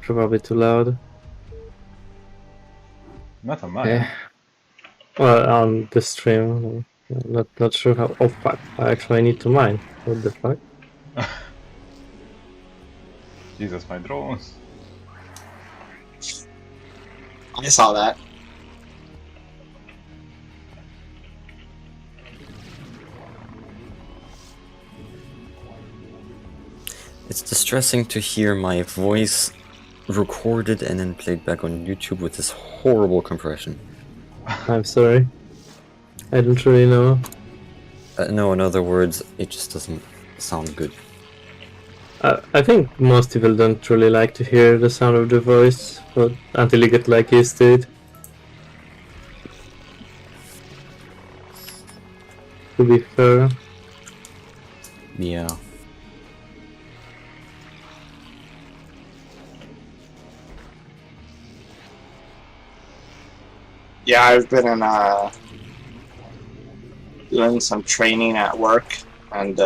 Probably too loud. Not on mine. Yeah. Well, on the stream, not sure how. Oh fuck! I actually need to mine. What the fuck? Jesus, my drones. I saw that. It's distressing to hear my voice recorded and then played back on YouTube with this horrible compression. I'm sorry. I don't really know. No, in other words, it just doesn't sound good. I think most people don't really like to hear the sound of the voice, but until you get like used to it. To be fair. Yeah. Yeah, I've been in doing some training at work, and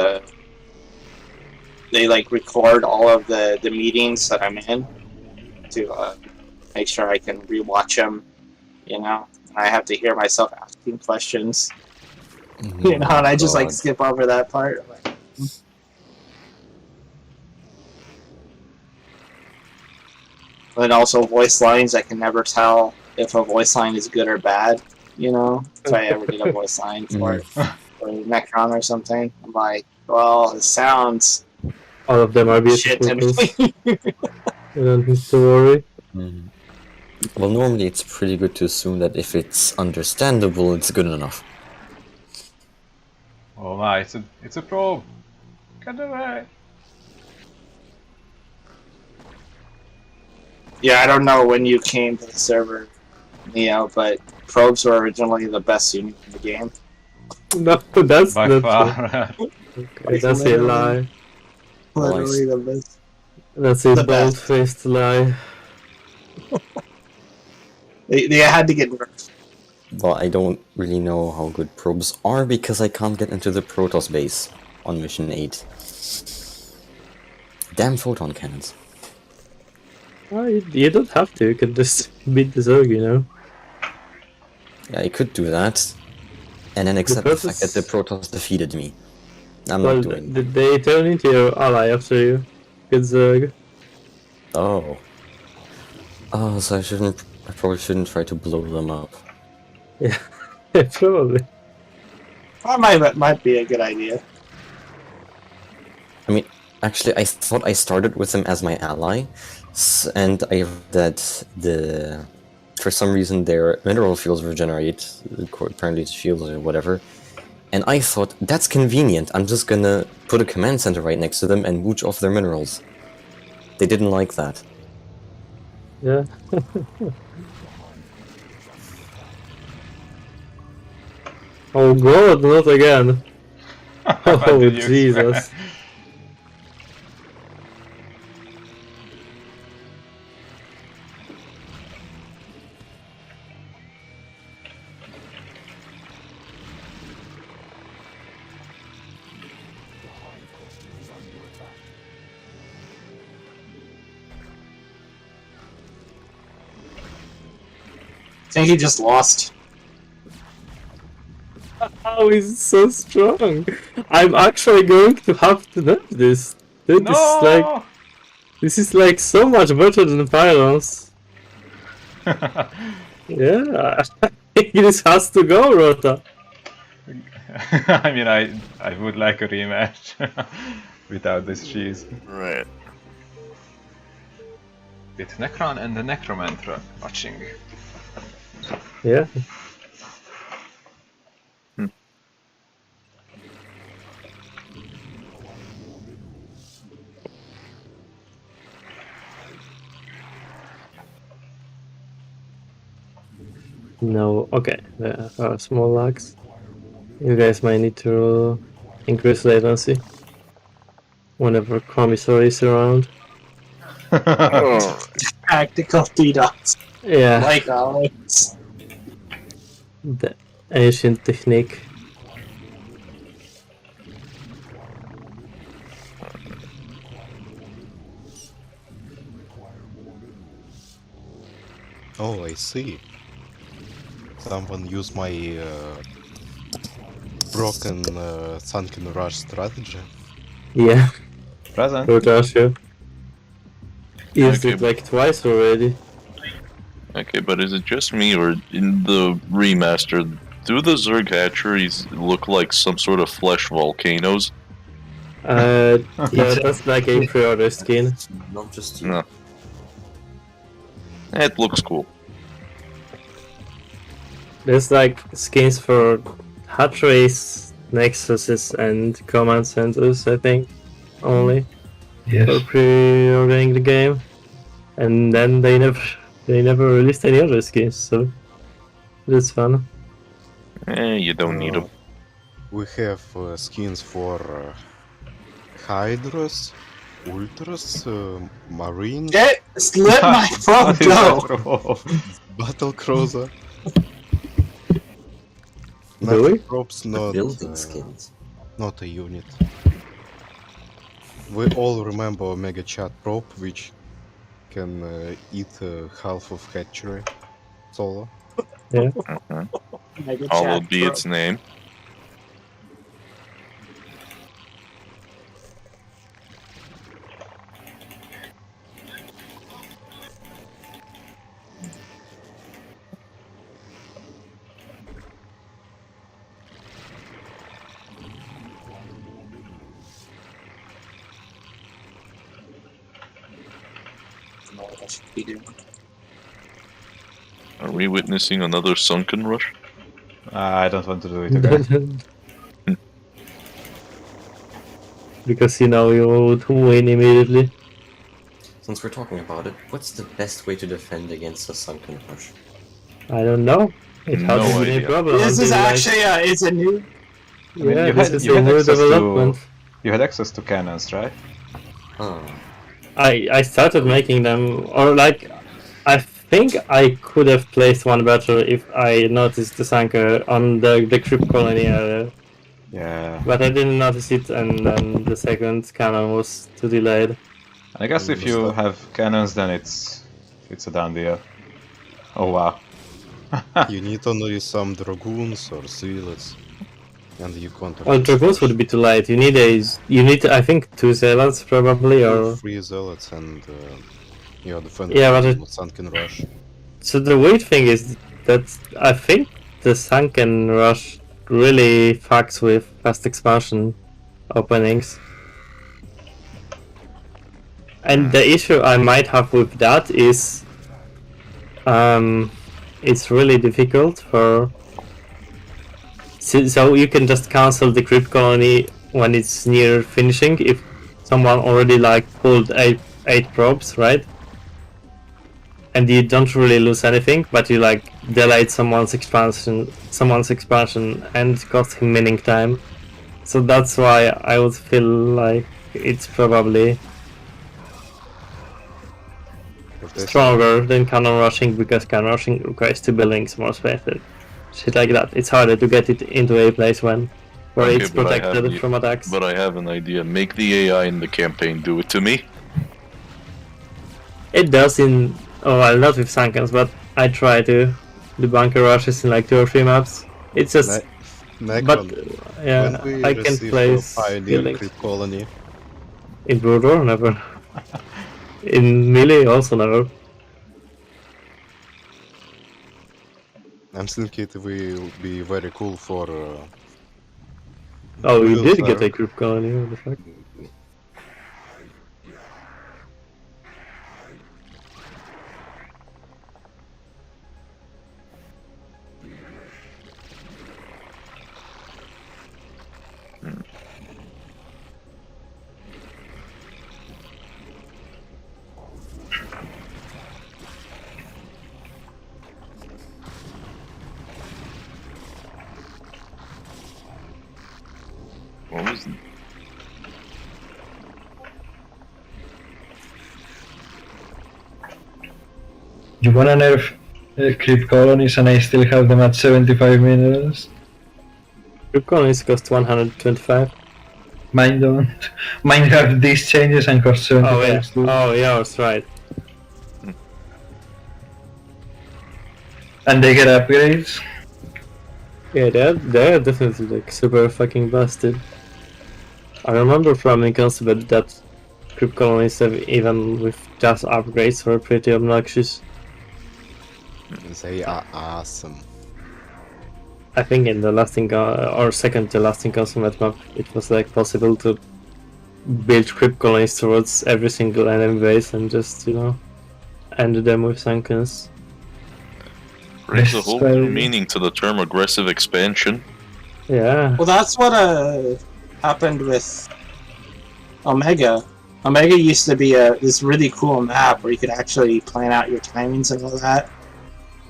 they like record all of the meetings that I'm in to make sure I can rewatch them. You know, I have to hear myself asking questions. You know, and I just like skip over that part. And also voice lines, I can never tell if a voice line is good or bad. You know, if I ever did a voice line for Necron or something, I'm like, well, it sounds All of them are shit beautiful. to me. You don't need to worry. Well, normally it's pretty good to assume that if it's understandable, it's good enough. Oh my, it's a probe. Get away. Yeah, I don't know when you came to the server, Neo, but probes were originally the best unit in the game. No, that's By not far. true. Okay, that's a lie. Literally the best. That's a The best. bold-faced lie. They had to get nerfed. Well, I don't really know how good probes are because I can't get into the Protoss base on Mission 8. Damn photon cannons. Oh, you don't have to. You can just beat the Zerg, you know. Yeah, I could do that. And then accept the fact that the Protoss defeated me. I'm not doing that. They turn into your ally after you get Zerg. Oh. Oh, so I probably shouldn't try to blow them up. Yeah, probably. That might be a good idea. I mean, actually, I thought I started with them as my ally, and I read that for some reason their mineral fields regenerate, apparently it's shields or whatever, and I thought, that's convenient, I'm just gonna put a command center right next to them and mooch off their minerals. They didn't like that. Yeah. Oh god, not again. Oh Did you Jesus. expect? I think he just lost. How is it so strong? I'm actually going to have to nerf this. Dude, No! this is like so much better than Pylons. Yeah, this has to go, Rota. I mean, I would like a rematch without this cheese. Right. With Necron and the Necromancer watching. Yeah. No, okay, there are small lags. You guys might need to increase latency whenever commissary is around. Oh, Tactical DDoS. Yeah, Like always. the ancient technique. Oh, I see. Someone used my broken sunken rush strategy. Yeah, Present. would rush you. Used Okay, it like twice already. Okay, but is it just me, or in the remaster, do the Zerg hatcheries look like some sort of flesh volcanoes? Yeah, that's like a pre-order skin. Not just you. No. It looks cool. There's like skins for hatcheries, nexuses, and command centers, I think, only for Yes. pre-ordering the game. And then they never released any other skins, so that's fun. You don't need them. We have skins for Hydras, Ultras, Marines, Let my phone What is that, go. bro? Battle Cruiser. Really? Metal Props not Building skins. not a unit. We all remember Omega Chat Prop, which can eat half of hatchery solo. Yeah. Mega Hallowed chat, be bro. its name. I don't know what I should be doing. Are we witnessing another sunken rush? I don't want to do it again. Because you know you would win immediately. Since we're talking about it, what's the best way to defend against a sunken rush? I don't know. It No hasn't been a idea. problem. This is until, like, actually it's a new. I mean, yeah, you this had- is you a had new access to- development. You had access to cannons, right? Oh, I started making them, or like, I think I could have placed one better if I noticed the Sanker on the crypt colony area, Yeah. but I didn't notice it, and then the second cannon was too delayed. I guess if you have cannons, then it's a done deal. Oh wow. You need only some dragoons or zealots, and you counter. Well, dragoons would be too late. You need I think 2 zealots probably, or 3 zealots and you're defending Yeah, but from sunken rush. so the weird thing is that I think the sunken rush really fucks with fast expansion openings. And the issue I might have with that is it's really difficult for so you can just cancel the crypt colony when it's near finishing if someone already like pulled eight probes, right? And you don't really lose anything, but you like delayed someone's expansion and cost him mining time. So that's why I would feel like it's probably If they stronger than cannon rushing, because cannon rushing requires 2 buildings, more space, shit like that. It's harder to get it into a place where Okay, it's but I have protected the- from attacks. But I have an idea. Make the AI in the campaign do it to me. It does in not with Sankans, but I try to do bunker rushes in like 2 or 3 maps. It's just Necron, but yeah, when we I can receive place a pioneer buildings. creep colony, In Broodor, never. In Melee, also never. I'm thinking it will be very cool for. Oh, you Wheels did get are- a group colony, what the fuck? What was it? You wanna nerf creep colonies and I still have them at 75 minerals? Group colonies cost 125. Mine don't. Mine have these changes and cost 75 Oh yeah, too. oh yeah, that's right. And they get upgrades. Yeah, they're definitely like super fucking busted. I remember from Inconceivable that creep colonies have, even with just upgrades, were pretty obnoxious. They are awesome. I think in the last or second to last Inconceivable map, it was like possible to build creep colonies towards every single enemy base and just, you know, end them with sanctions. Brings a whole new Especially- meaning to the term aggressive expansion. Yeah. Well, that's what happened with Omega. Omega used to be this really cool map where you could actually plan out your timings and all that.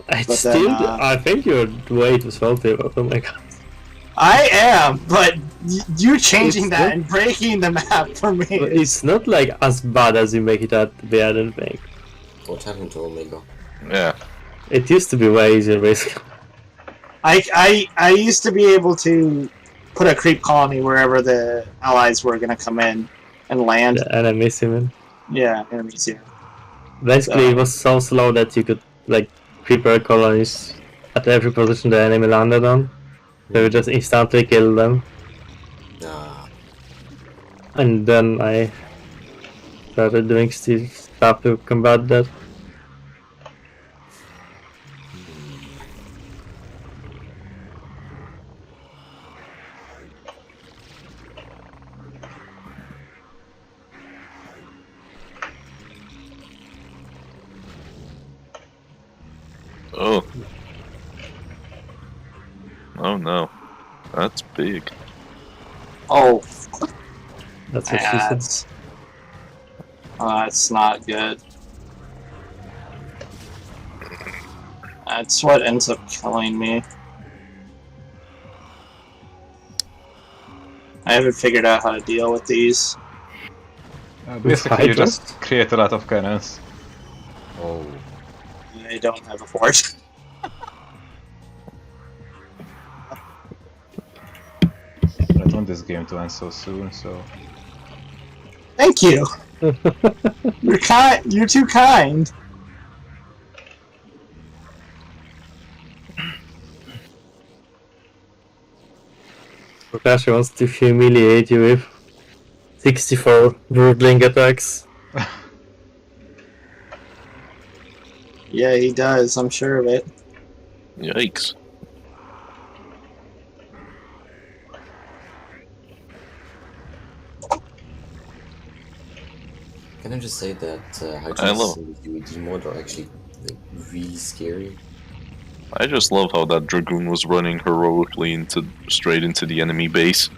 I But still, then, I think you're way too salty about Omega. I am, but you changing It's that not- and breaking the map for me. But it's not like as bad as you make it out to be, I don't think. What happened to Omega? Yeah. It used to be way easier, basically. I used to be able to put a creep colony wherever the allies were gonna come in and land. The enemies, even. Yeah, enemies. Yeah. Basically, So- it was so slow that you could, like, prepare colonies at every position the enemy landed on. So you just instantly kill them. Ah, And then I started doing stuff to combat that. Oh. Oh no. That's big. Oh, That's what she said. that's not good. That's what ends up killing me. I haven't figured out how to deal with these. Basically, you Hydra? just create a lot of cannons. Oh, I don't have a fort. I don't want this game to end so soon, so... Thank you. You're kind. You're too kind. Professor wants to humiliate you with 64 brutling attacks. Yeah, he does. I'm sure of it. Yikes. can I just say that Hello. Hydras in the UED mode are actually like, really scary? I just love how that Dragoon was running heroically straight into the enemy base.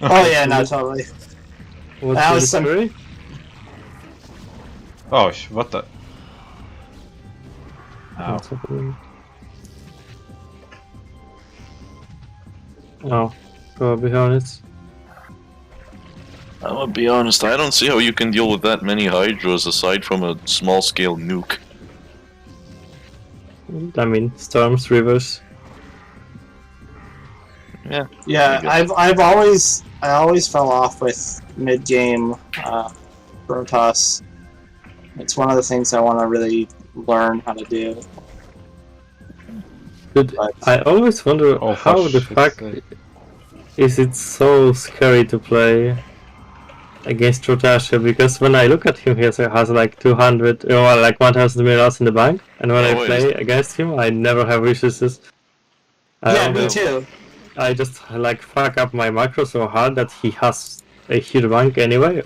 Oh yeah, no, totally. What's That the was some- story? Oh, what the... Ow. What's happening? Oh, probably Hornets. I'm gonna be honest, I don't see how you can deal with that many Hydras aside from a small-scale nuke. I mean, storms, rivers. Yeah. Yeah, I always fell off with mid game Protoss. It's one of the things I want to really learn how to do. But But I always wonder Oh, how for the shit's fuck sake. is it so scary to play against Rotasha, because when I look at him, he has like 200 or like 1000 mirrors in the bank, and when Oh, I wait. play against him, I never have issues. yeah, me too. I just like fuck up my macro so hard that he has a huge bank anyway.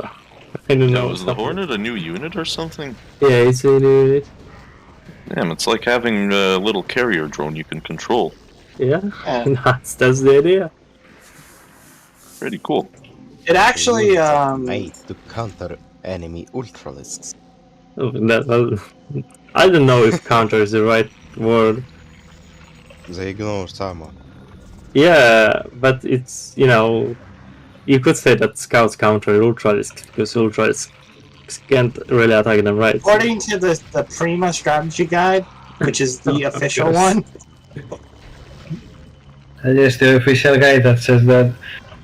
I don't know. Was the what's Hornet a new unit or something? happening. Yeah, it's a Damn, it's like having a little carrier drone you can control. yeah. Yeah. That's the idea. Pretty cool. It actually made to counter enemy ultralisks. Oh, I don't know if counter is the right word. They ignore Sama. Yeah, but it's, you know, you could say that scouts counter ultralisks because ultralisks can't really attack them, right? according to the Prima strategy guide, which is the Of official course. one. Yes, the official guide that says that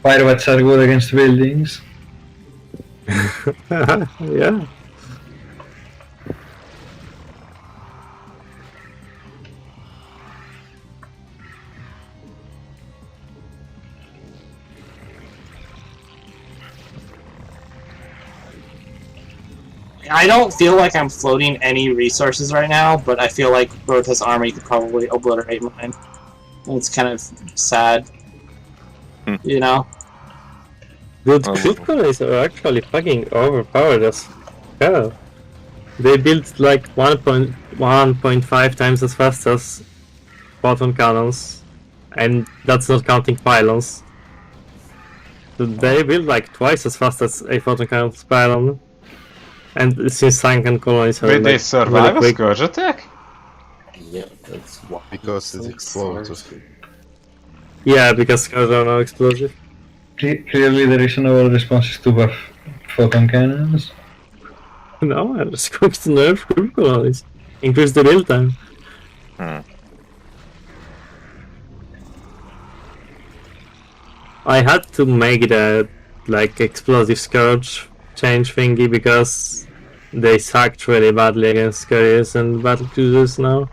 pirates are good against buildings. Yeah. I don't feel like I'm floating any resources right now, but I feel like Rota's army could probably obliterate mine. It's kind of sad. You know? Dude, Oh. crit colonies are actually fucking overpowered as hell. They built like 1.5 times as fast as photon cannons, and that's not counting pylons. So they build like twice as fast as a photon cannon's pylon. And since sunken colonies are Wait, they like, survive really a quick, Scourge attack? Yeah, that's why. Because it's explosive. yeah, because scars are now explosive. Clearly the reasonable response is to buff photon cannons. No, I'm just going to nerf crit colonies. Increase the build time. I had to make the like explosive scourge change thingy because they sucked really badly against carriers and battle cruisers now.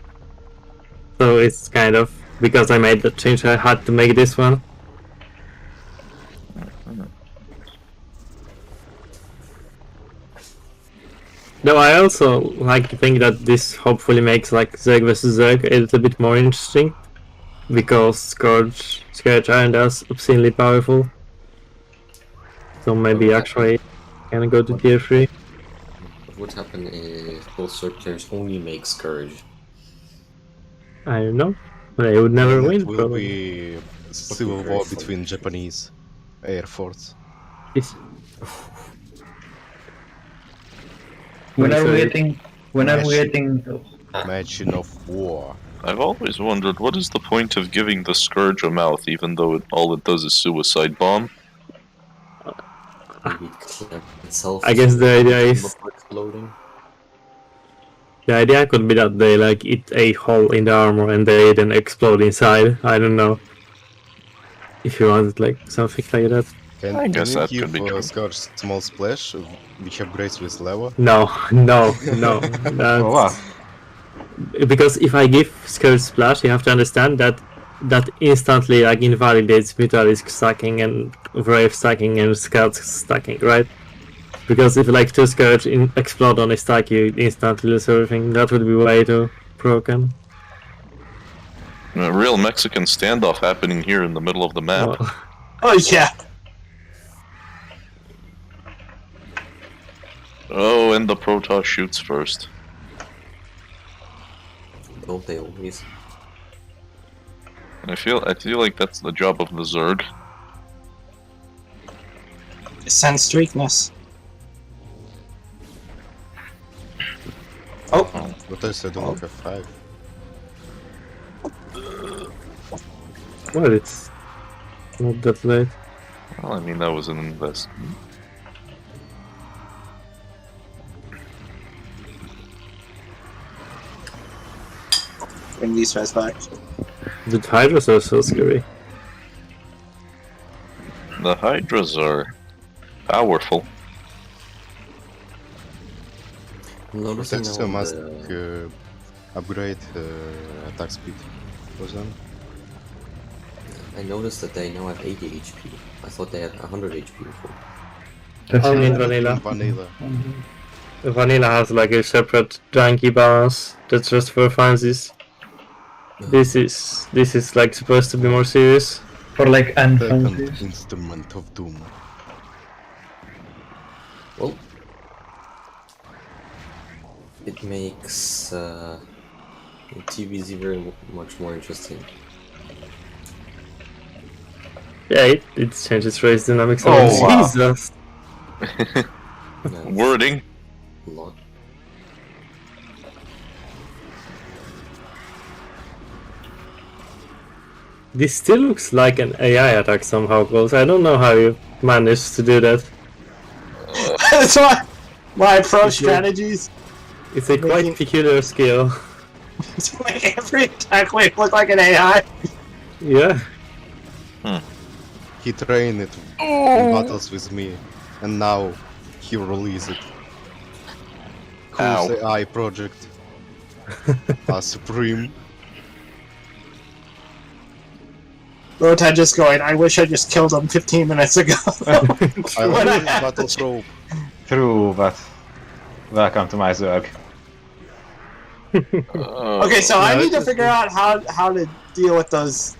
So it's kind of because I made that change, I had to make this one. Though I also like to think that this hopefully makes like Zerg vs Zerg a little bit more interesting. Because Scourge aren't as obscenely powerful. So maybe actually can go to tier 3. What would happen if both circulars only make Scourge? I don't know. They would never Then win, it will probably. be civil war between Japanese Air Force. It's- When are we Sorry. getting? When are we getting? Machine of war. I've always wondered what is the point of giving the Scourge a mouth, even though all it does is suicide bomb? Maybe it clears itself. I guess the idea is- before exploding. The idea could be that they like eat a hole in the armor and they then explode inside. I don't know. If you wanted like something like that. I guess you that give could be true. Scourge small splash, which upgrades with level? No. That's- For what? Because if I give Scourge Splash, you have to understand that that instantly like invalidates Mutalisk stacking and Brave stacking and Scout stacking, right? Because if like 2 Scourge explode on a stack, you instantly lose everything. That would be way too broken. A real Mexican standoff happening here in the middle of the map. Well, Oh yeah. Oh, and the Protoss shoots first. Don't they always? I feel like that's the job of the Zerg. Sense weakness. Oh, But I said only have 5. well, it's not that late. Well, I mean, that was an investment. bring these guys back. The Hydras are so scary. The Hydras are powerful. I'm noticing Protects now must the- upgrade attack speed for them. I noticed that they now have 80 HP. I thought they had 100 HP before. That's Only in it. vanilla. Vanilla. Vanilla has like a separate junkie balance that's just for fancies. This is like supposed to be more serious. For like Second unfancies. instrument of doom. Well, it makes TVZ very much more interesting. Yeah, it changes race dynamics. Oh, wow. Jesus. Yeah, Wording. a lot. This still looks like an AI attack somehow, Close. I don't know how you managed to do that. That's why my approach strategies. It's a quite peculiar skill. It's like every attack wave look like an AI. Yeah. He trained it in battles with me, and now he released it. Ow. Cool AI project. Supreme. Rota just going, I wish I just killed him 15 minutes ago. I What love I have battle to probe. True, but Welcome to my Zerg. Okay, so I need to figure out how to deal with those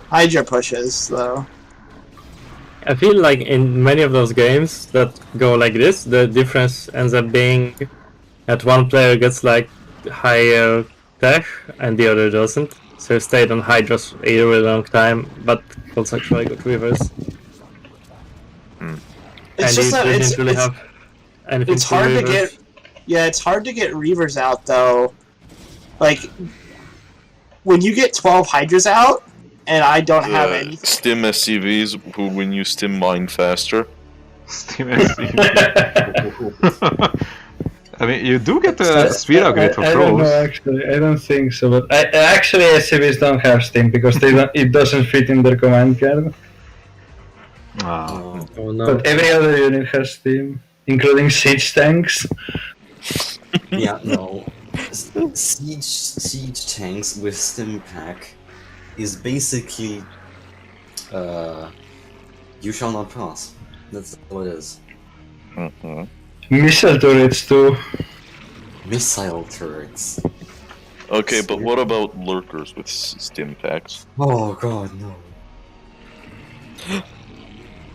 Hydra pushes, though. I feel like in many of those games that go like this, the difference ends up being that one player gets like higher tech and the other doesn't. So he stayed on Hydras a really long time, but also actually got Reavers. It's And just you that didn't really have anything it's for hard to Reavers. get. Yeah, it's hard to get Reavers out though. Like when you get 12 Hydras out, and I don't have anything. Stim SCVs who when you stim mine faster. Steam SCV. I mean, you do get a speed upgrade for I don't know pros. actually. I don't think so. But actually SCVs don't have Steam because it doesn't fit in their command card. Ah. Oh no. But every other unit has Steam, including siege tanks. Yeah, no. Siege tanks with stim pack is basically you shall not pass. That's all it is. Missile turrets too. Missile turrets. Okay, but what about lurkers with stim packs? Oh god, no.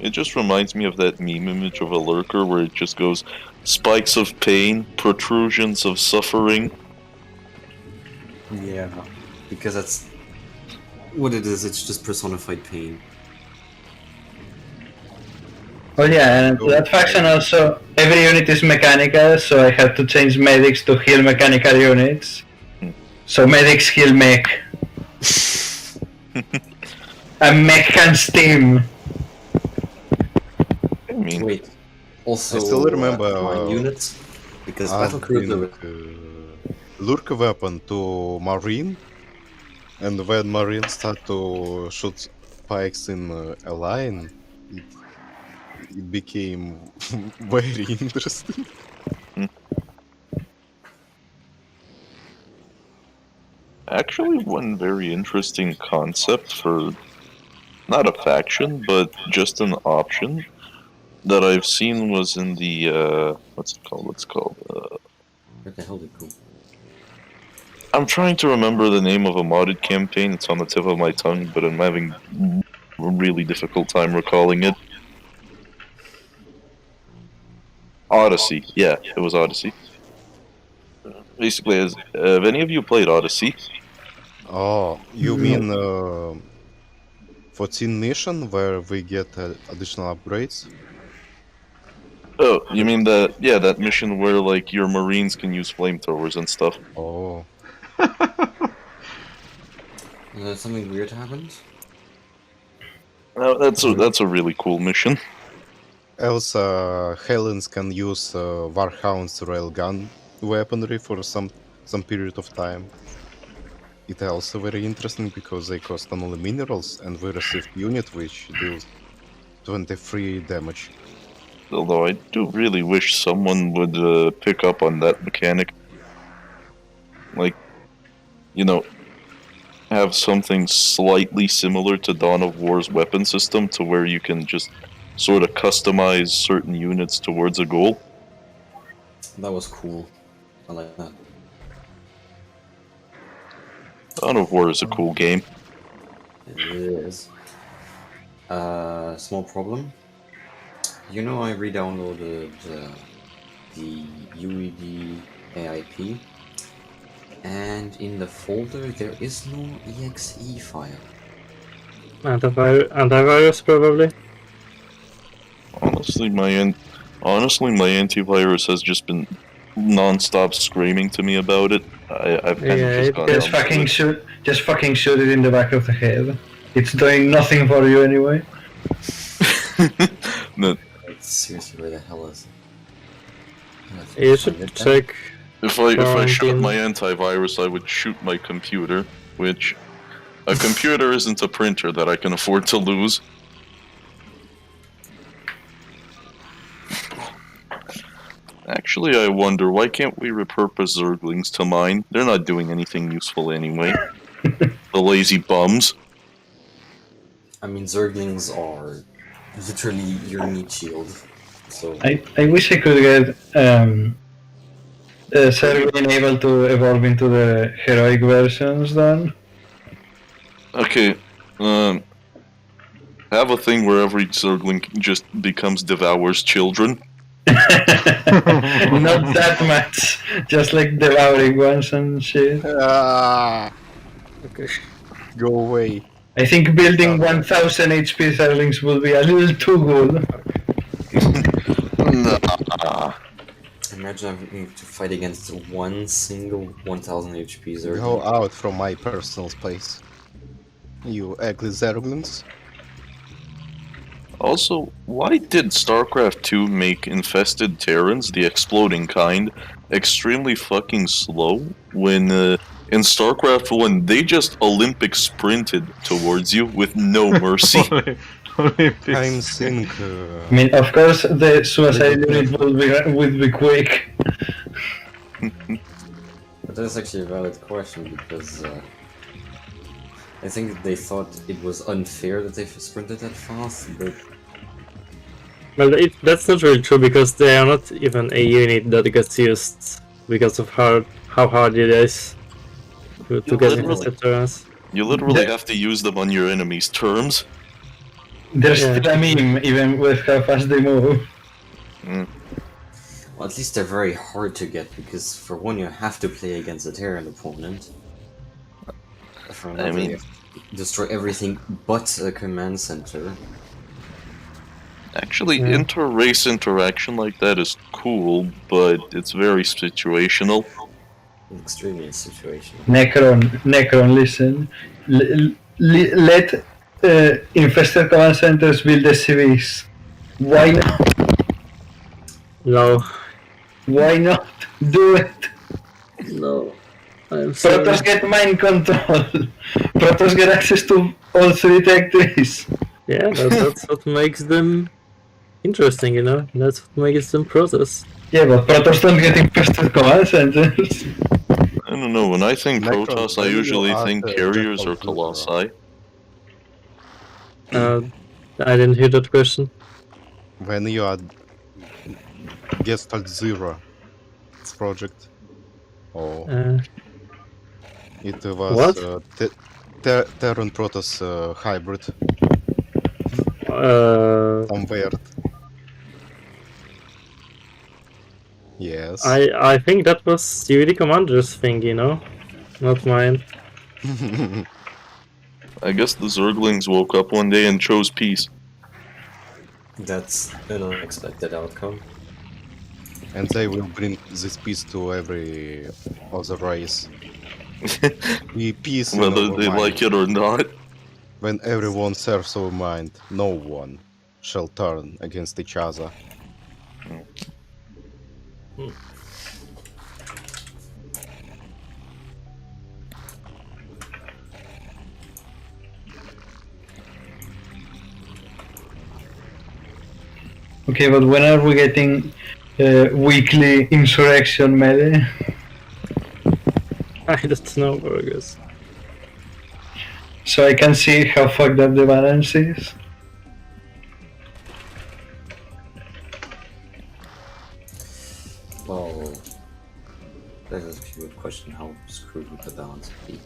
It just reminds me of that meme image of a lurker where it just goes spikes of pain, protrusions of suffering. Yeah, because that's what it is. It's just personified pain. Oh yeah, and that faction also, every unit is mechanical, so I have to change medics to heal mechanical units. So medics heal mech. And mech can steam. I mean, Wait. Also, I still remember mine units, because battle crew lurk weapon to Marine, and when Marine start to shoot spikes in a line, it became very interesting. actually, one very interesting concept for not a faction, but just an option that I've seen was in the what's it called? Where the hell did it go? I'm trying to remember the name of a modded campaign. It's on the tip of my tongue, but I'm having a really difficult time recalling it. Odyssey. Yeah, it was Odyssey. Basically, have any of you played Odyssey? Oh, you mean 14 mission where we get additional upgrades? Oh, you mean that? Yeah, that mission where like your Marines can use flamethrowers and stuff. Oh, Something weird happened? That's a really cool mission. else Helens can use Warhound's railgun weaponry for some period of time. It's also very interesting because they cost only minerals, and we received unit which deals 23 damage. Although I do really wish someone would pick up on that mechanic. Like, you know, have something slightly similar to Dawn of War's weapon system to where you can just sort of customize certain units towards a goal. That was cool. I like that. Dawn of War is a cool game. It is. Small problem. You know, I re-downloaded the UEDAIP, and in the folder there is no exe file. Antivirus probably. Honestly, my antivirus has just been non-stop screaming to me about it. I've kind of just gone Just down with it. fucking shoot it in the back of the head. It's doing nothing for you anyway. No, Seriously, where the hell is it? You should check. if I shot Quarantine. my antivirus, I would shoot my computer, which a computer isn't a printer that I can afford to lose. Actually, I wonder, why can't we repurpose Zerglings to mine? They're not doing anything useful anyway. The lazy bums. I mean, Zerglings are literally your meat shield. So I wish I could get Zerglin able to evolve into the heroic versions then. Okay, have a thing where every Zergling just becomes devours children. Not that much, just like devouring ones and shit. Ah, Okay. go away. I think building Okay. 1000 HP Zerglings would be a little too good. Nah. imagine having to fight against one single 1000 HP Zerg. Go out from my personal space. You ugly Zerglings. Also, why did StarCraft 2 make infested Terrans, the exploding kind, extremely fucking slow when in StarCraft 1 they just Olympic sprinted towards you with no mercy? I'm think. I mean, of course, the suicide unit would be quick. But that's actually a valid question because I think they thought it was unfair that they sprinted that fast, but Well, that's not really true because they are not even a unit that gets used because of how hard it is to get literally- infested turns. You literally have to use them on your enemy's terms. There's Yeah. still a meme, even with how fast they move. well, at least they're very hard to get because for one you have to play against a Terran opponent. For another, mean- you have to destroy everything but a command center. Actually, Yeah. inter-race interaction like that is cool, but it's very situational. Extremely situational. Necron, listen. Let infested command centers build SCVs. Why not? No. Why not? Do it! No. I'm sorry. Protoss get mind control. Protoss get access to all 3 tech trees. Yeah, that's what makes them interesting, you know? That's what makes them Protoss. Yeah, but Protoss don't get infested command centers. I don't know, when I think Necron, Protoss, I when you usually ask, think carriers or Jackal Blue, Colossi. I didn't hear that question. When you are Gestalt Zero project. Oh, it was What? Terran Protoss hybrid. Somewhere. Yes. I think that was UED Commander's thing, you know? Not mine. I guess the Zerglings woke up one day and chose peace. That's an unexpected outcome. And they will bring this peace to every other race. We peace in Whether our they mind. like it or not. When everyone serves our mind, no one shall turn against each other. Okay, but when are we getting weekly insurrection melee? I don't know, Burgers. So I can see how fucked up the balance is. Well, that is a good question. How screwed would the balance be?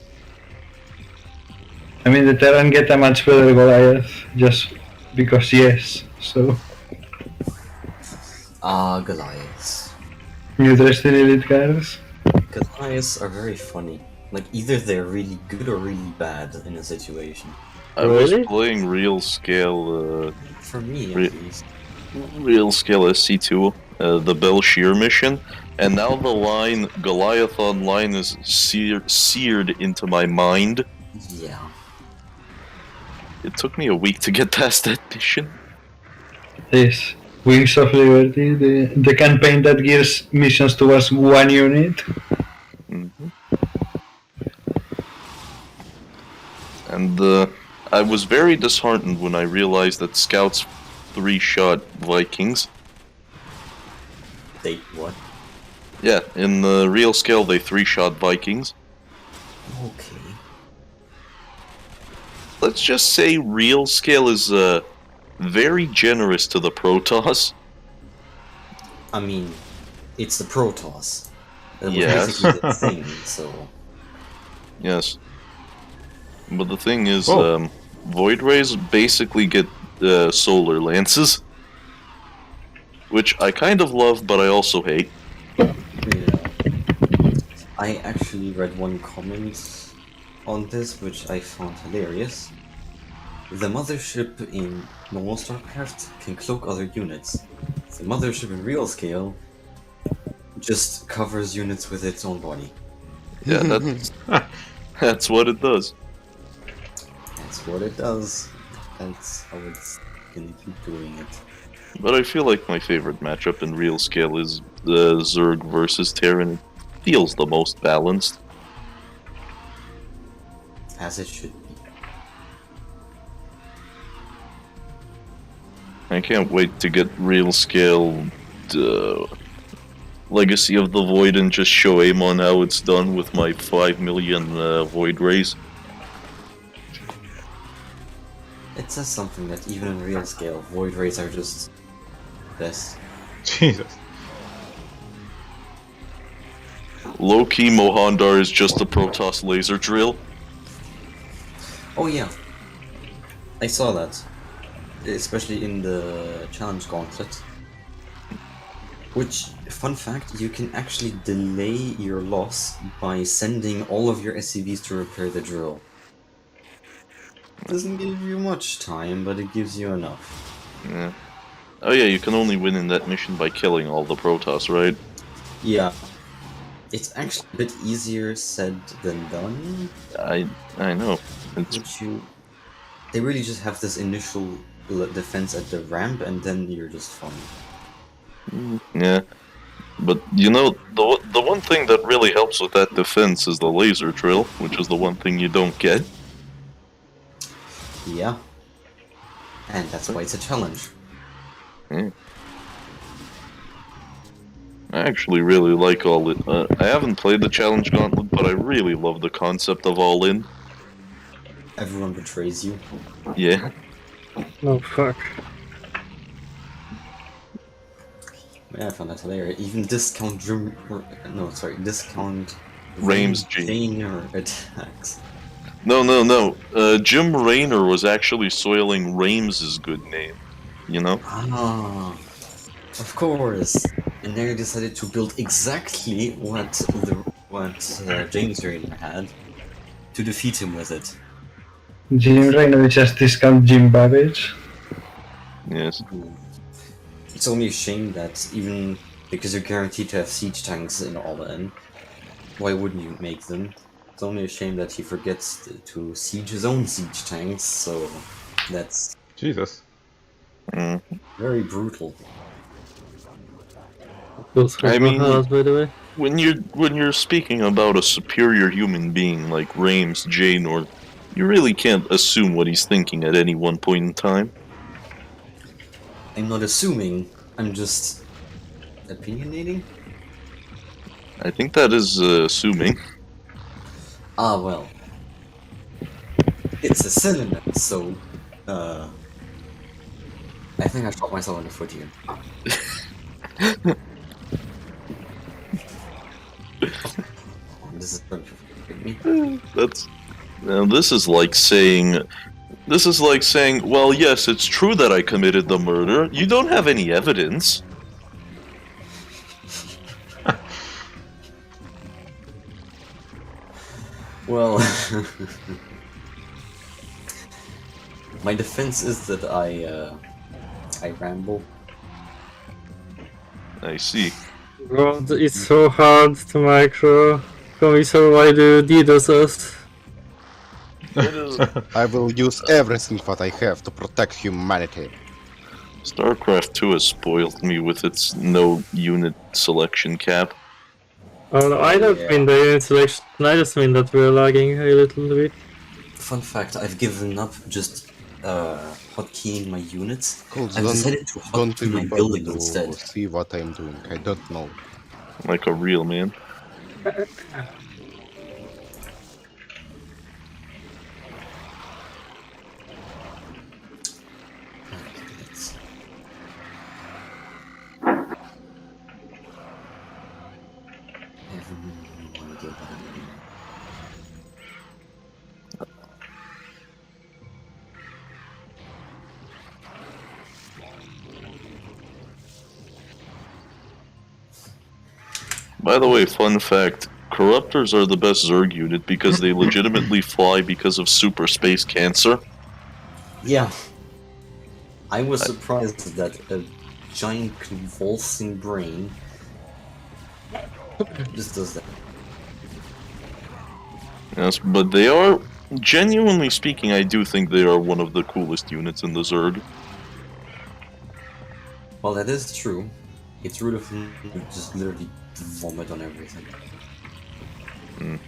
I mean, the Terran get a much better Goliath, just because yes, so... Goliaths. New Destiny Elite cards? Goliaths are very funny. Like, either they're really good or really bad in a situation. I was Really? playing real scale, For me, Re- at least. real scale SC2, the Belshir mission, and now the line Goliath Online is seared into my mind. Yeah. It took me a week to get past that mission. Yes. Wings of Liberty, the campaign that gears missions towards one unit. And I was very disheartened when I realized that scouts 3-shot Vikings. They what? Yeah, in the real scale they 3-shot Vikings. Okay. Let's just say real scale is very generous to the Protoss. I mean, it's the Protoss. That was Yes. basically the thing, so... Yes. But the thing is, Oh. Void Rays basically get solar lances. Which I kind of love, but I also hate. Yeah. I actually read one comment on this, which I found hilarious. The mothership in normal StarCraft can cloak other units. The mothership in real scale just covers units with its own body. Yeah, that's what it does. That's what it does. That's how it's gonna keep doing it. But I feel like my favorite matchup in real scale is the Zerg versus Terran. It feels the most balanced. As it should be. I can't wait to get real scale Legacy of the Void and just show Amon how it's done with my 5 million Void Rays. It says something that even in real scale, void rays are just this. Jesus. Low-key Mohandar is just a Protoss laser drill. Oh yeah, I saw that, especially in the challenge gauntlet. Which, fun fact, you can actually delay your loss by sending all of your SCVs to repair the drill. Doesn't give you much time, but it gives you enough. Yeah. Oh yeah, you can only win in that mission by killing all the Protoss, right? Yeah. It's actually a bit easier said than done. I know. It's Which they really just have this initial defense at the ramp, and then you're just fine. yeah. But you know, the one thing that really helps with that defense is the laser drill, which is the one thing you don't get. Yeah. And that's why it's a challenge. Yeah. I actually really like All In. I haven't played the Challenge Gauntlet, but I really love the concept of All In. Everyone betrays you. Yeah. Oh fuck. Yeah, I found that hilarious. Even discount discount Rames G. Jane attacks. No. Jim Raynor was actually soiling Rames's good name. You know? Ah, of course. And they decided to build exactly what James Raynor had to defeat him with it. Jim Raynor just discount Jim Babbage. Yes. It's only a shame that even because you're guaranteed to have siege tanks in All In, why wouldn't you make them? It's only a shame that he forgets to siege his own siege tanks, so that's Jesus. Mm. very brutal. Those I mean- hard, by the way. When you're speaking about a superior human being like Rames Janor, you really can't assume what he's thinking at any one point in time. I'm not assuming, I'm just opinionating? I think that is assuming. Ah, well. It's a synonym, so, I think I shot myself in the foot here. This is going to freak me. That's now this is like saying well, yes, it's true that I committed the murder. You don't have any evidence. Well, my defense is that I ramble. I see. Bro, it's so hard to micro. Commissar, why do you DDoS us? It is I will use everything what I have to protect humanity. StarCraft 2 has spoiled me with its no unit selection cap. Oh no, I don't Yeah. mean the unit selection, I just mean that we're lagging a little bit. Fun fact, I've given up just hotkeying my units. Cool, I've decided to don't hotkey my even bother building to instead. see what I'm doing. I don't know. Like a real man. have no idea what I mean. By the way, fun fact: Corruptors are the best Zerg unit because they legitimately fly because of super space cancer. Yeah. I was surprised that a giant convulsing brain just does that. Yes, but they are, genuinely speaking, I do think they are one of the coolest units in the Zerg. Well, that is true. It's rude of him to just literally vomit on everything. Mm.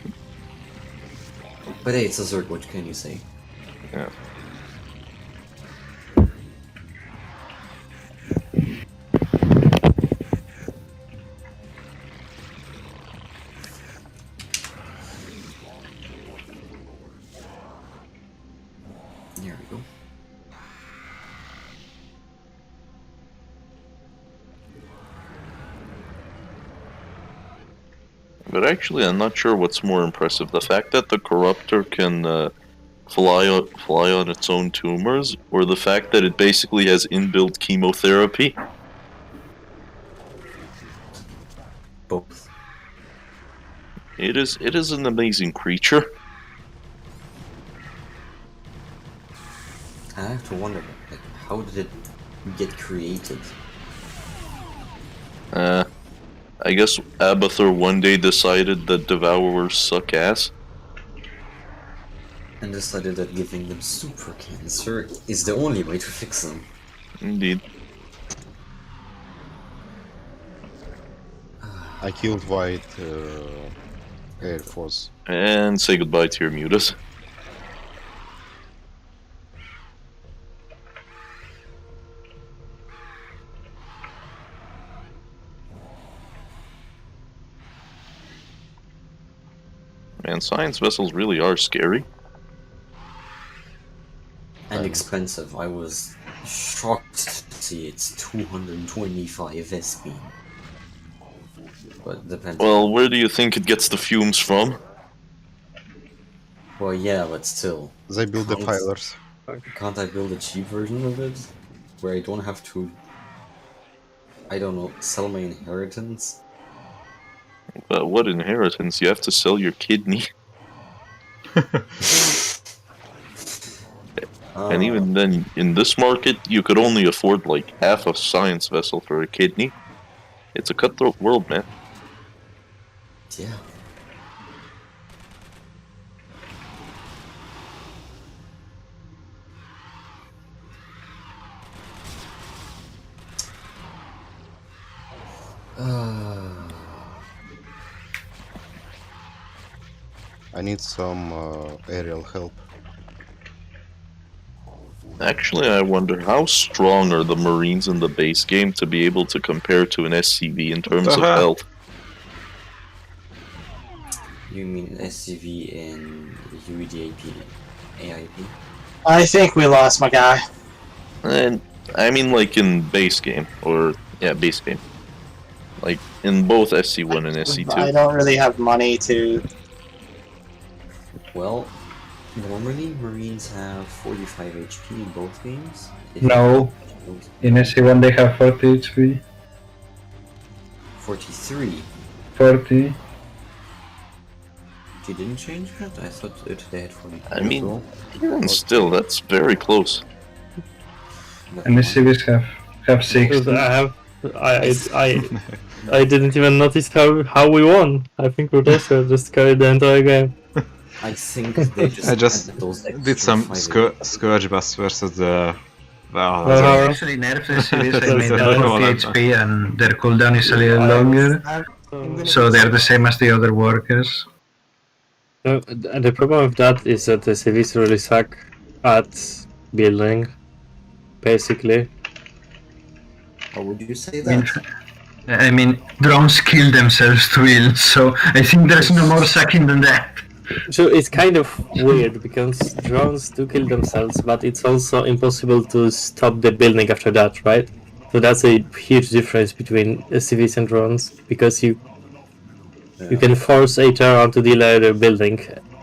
But hey, it's a Zerg, what can you say? Yeah. There we go. But actually, I'm not sure what's more impressive: the fact that the Corruptor can fly on its own tumors, or the fact that it basically has inbuilt chemotherapy. Both. It is an amazing creature. I have to wonder, like, how did it get created? I guess Abathur one day decided that Devourers suck ass. And decided that giving them super cancer is the only way to fix them. Indeed. I killed White Air Force. And say goodbye to your mutas. Man, science vessels really are scary. And expensive. I was shocked to see it's 225 SP. But depends. Well, where do you think it gets the fumes from? Well, yeah, but still. They build the Can't- filers. Can't I build a cheap version of it? Where I don't have to, I don't know, sell my inheritance? But what inheritance? You have to sell your kidney. And even then, in this market, you could only afford like half a science vessel for a kidney. It's a cutthroat world, man. Yeah. I need some aerial help. Actually, I wonder how strong are the Marines in the base game to be able to compare to an SCV in terms of health. You mean SCV in UEDAP, AIP? I think we lost my guy. And I mean, like in base game, or yeah, base game, like in both SC1 and I SC2. don't really have money to. Well, normally Marines have 45 HP in both games. No. In SC1 they have 40 HP. 43. 40. They didn't change that? I thought they had 42. I mean, even still, that's very close. And SCVs have 60. I didn't even notice how we won. I think Rudolph just carried the entire game. I think they just, I just added those extra did some 5 Scourge Bus versus the... They actually nerfed SCVs, they made them Sorry. 40 HP and their cooldown is a little longer. So they're the same as the other workers. No, the problem with that is that the civics really suck at building, basically. How would you say that? I mean, drones kill themselves to build, so I think there's no more sucking than that. So it's kind of weird because drones do kill themselves, but it's also impossible to stop the building after that, right? So that's a huge difference between civics and drones because You can force HR onto the layer building,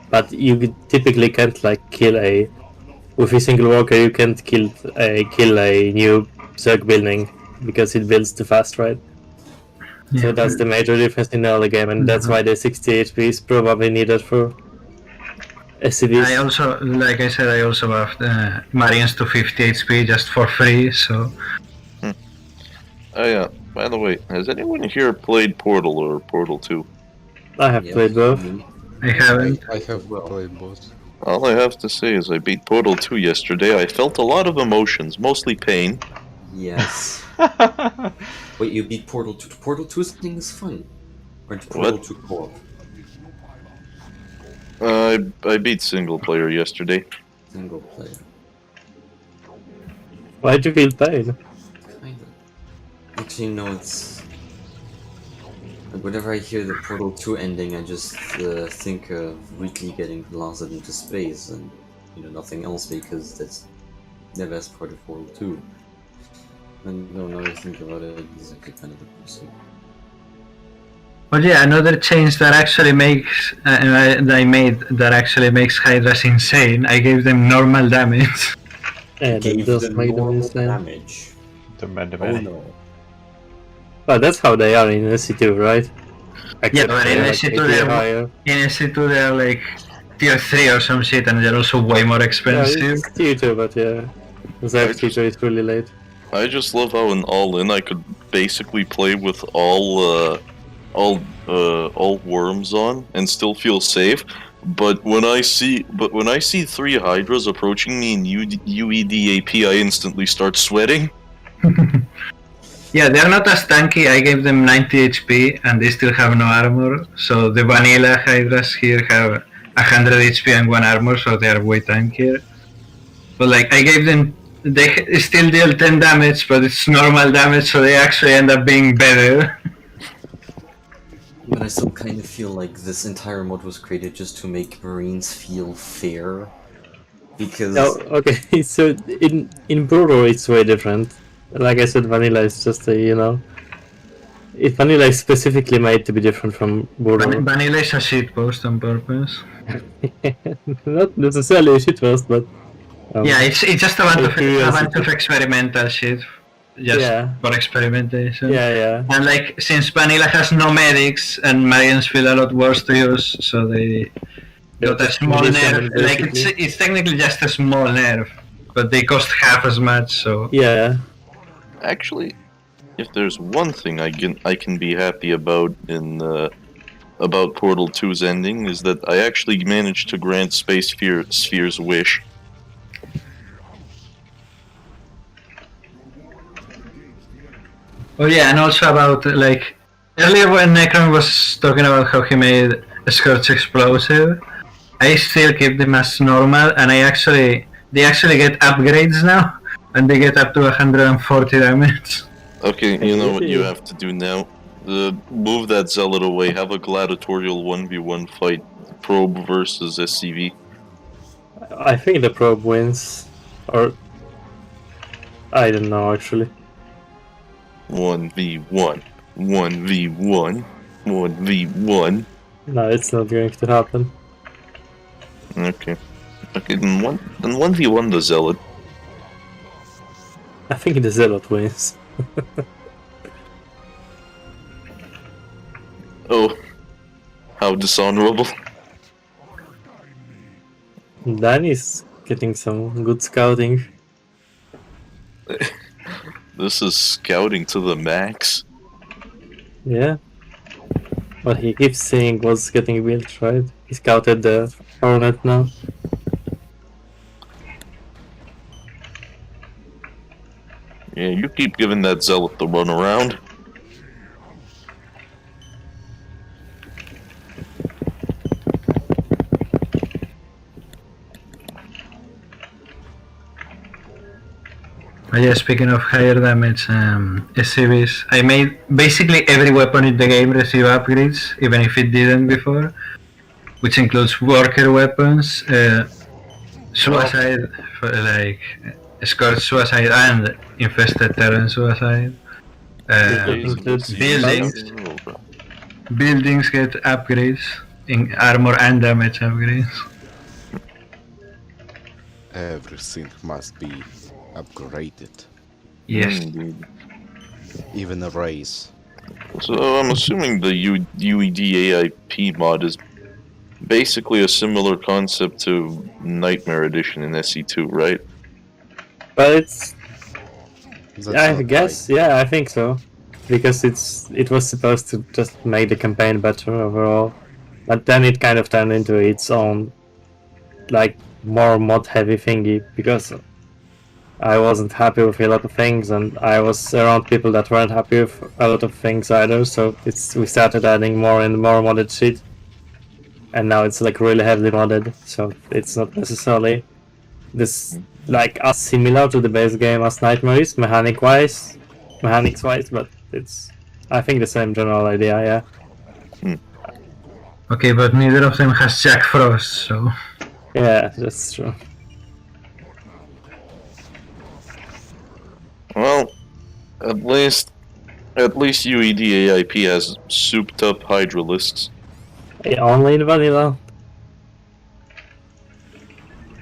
but you typically can't like kill a with a single walker. You can't kill a new Zerg building because it builds too fast, right? So that's the major difference in the early game, and that's why the 60 HP is probably needed for SCVs. I also, like I said, I also buffed Marines to 50 HP just for free, so... Oh yeah, by the way, has anyone here played Portal or Portal 2? I have played both. I haven't. I have played both. All I have to say is I beat Portal 2 yesterday. I felt a lot of emotions, mostly pain. Yes. Wait, you beat Portal 2? Portal 2 thing is fun. Or Portal 2 co-op? I beat single player yesterday. Single player. Why'd you feel pain? Kinda. Actually, no, it's... Like, whenever I hear the Portal 2 ending, I just think of Wheatley getting blasted into space and, you know, nothing else because that's the best part of Portal 2. And no, now I think about it, it's actually kind of depressing. But yeah, another change that actually makes that I made that actually makes Hydras insane. I gave them normal damage. Yeah, that Gave does them make them normal insane. damage. The Oh no. Well, that's how they are in SC2, right? Yeah, but in SC2 they're higher. in SC2 they're like tier 3 or some shit, and they're also way more Yeah, expensive. it's T2, but yeah. Zerg T2 is really late. I just love how in All In I could basically play with all worms on and still feel safe. But when I see 3 Hydras approaching me in UEDAP, I instantly start sweating. Yeah, they're not as tanky. I gave them 90 HP and they still have no armor. So the vanilla Hydras here have 100 HP and 1 armor, so they are way tankier. But like, I gave them, they still deal 10 damage, but it's normal damage, so they actually end up being better. But I still kind of feel like this entire mod was created just to make Marines feel fair. Because... No, okay, so in Brutal it's way different. Like I said, vanilla is just a, you know... Vanilla is specifically made to be different from Brutal. Vanilla is a shitpost on purpose. Not necessarily a shitpost, but... Yeah, it's just a bunch curiosity. of experimental shit. Just for experimentation. Yeah. And like, since vanilla has no medics and Marines feel a lot worse to use, so they got a small nerf. Like, it's technically just a small nerf, but they cost half as much, so... Yeah. Actually, if there's one thing I can be happy about in about Portal 2's ending is that I actually managed to grant Space Sphere's wish. Oh yeah, and also about, like, earlier when Necron was talking about how he made a Scourge explosive, I still keep them as normal, and they actually get upgrades now, and they get up to 140 damage. Okay, you know what you have to do now? Move that Zealot away, have a gladiatorial 1v1 fight, Probe versus SCV. I think the Probe wins. Or... I don't know, actually. 1v1. 1v1. 1v1. No, it's not going to happen. Okay. Okay, then 1v1 the Zealot. I think the Zealot wins. Oh. How dishonorable. Danny's getting some good scouting. This is scouting to the max. Yeah. But he keeps saying what's getting built, right? He scouted the Hornet now. Yeah, you keep giving that Zealot the run around. But yeah, speaking of higher damage SCVs, I made basically every weapon in the game receive upgrades, even if it didn't before, which includes worker weapons, suicide, for, like Scourge suicide and infested Terran suicide, buildings. buildings get upgrades in armor and damage upgrades. Everything must be upgraded, Yes. Indeed. even a race. So I'm assuming the UEDAIP mod is basically a similar concept to Nightmare Edition in SE2, right? But it's, That's I not guess, yeah, I think so. Because it was supposed to just make the campaign better overall. But then it kind of turned into its own, like, more mod heavy thingy, because I wasn't happy with a lot of things, and I was around people that weren't happy with a lot of things either, so we started adding more and more modded shit. And now it's like really heavily modded, so it's not necessarily this like as similar to the base game as Nightmare is, mechanics wise, but it's I think the same general idea, yeah. Okay, but neither of them has Jack Frost, so... Yeah, that's true. Well, at least UEDAIP has souped up Hydralisks. Yeah, only in vanilla.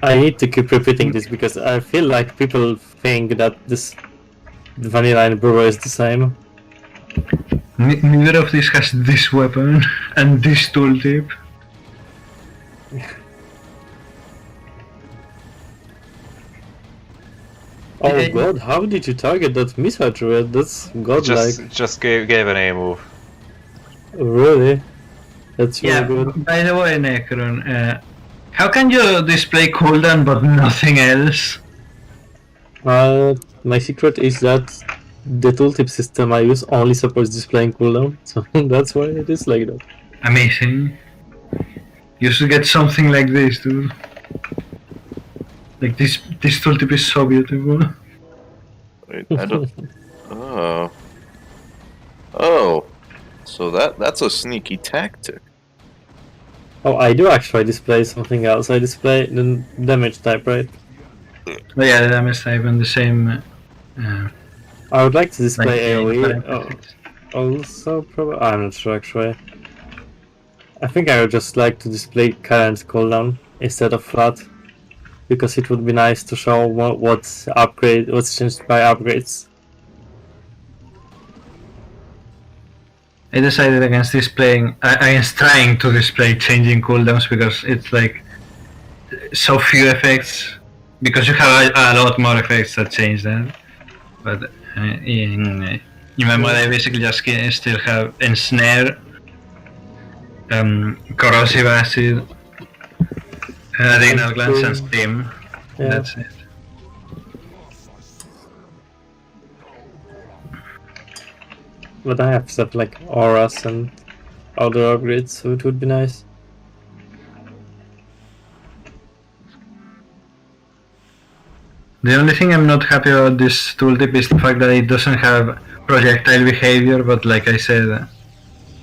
I need to keep repeating this because I feel like people think that this vanilla and brewer is the same. Neither of these has this weapon and this tooltip. Oh god, how did you target that missile turret? That's godlike. Just gave an A move. Really? That's really Yeah, good. by the way, Necron, how can you display cooldown but nothing else? My secret is that the tooltip system I use only supports displaying cooldown, so that's why it is like that. Amazing. You should get something like this, dude. Like this tooltip is so beautiful. Wait, I don't. Oh, so that's a sneaky tactic. Oh, I do actually display something else. I display the damage type, right? But yeah, the damage type and the same. I would like to display like AoE. effects. Also, probably. I'm not sure actually. I think I would just like to display current cooldown instead of flat, because it would be nice to show what's changed by upgrades. I decided against displaying, against trying to display changing cooldowns because it's like so few effects. Because you have a lot more effects that change that. But in my mod, I basically just still have Ensnare, Corrosive Acid, Adrenal Glands, and Steam. Yeah. That's it. But I have stuff like auras and other upgrades, so it would be nice. The only thing I'm not happy about this tooltip is the fact that it doesn't have projectile behavior, but like I said,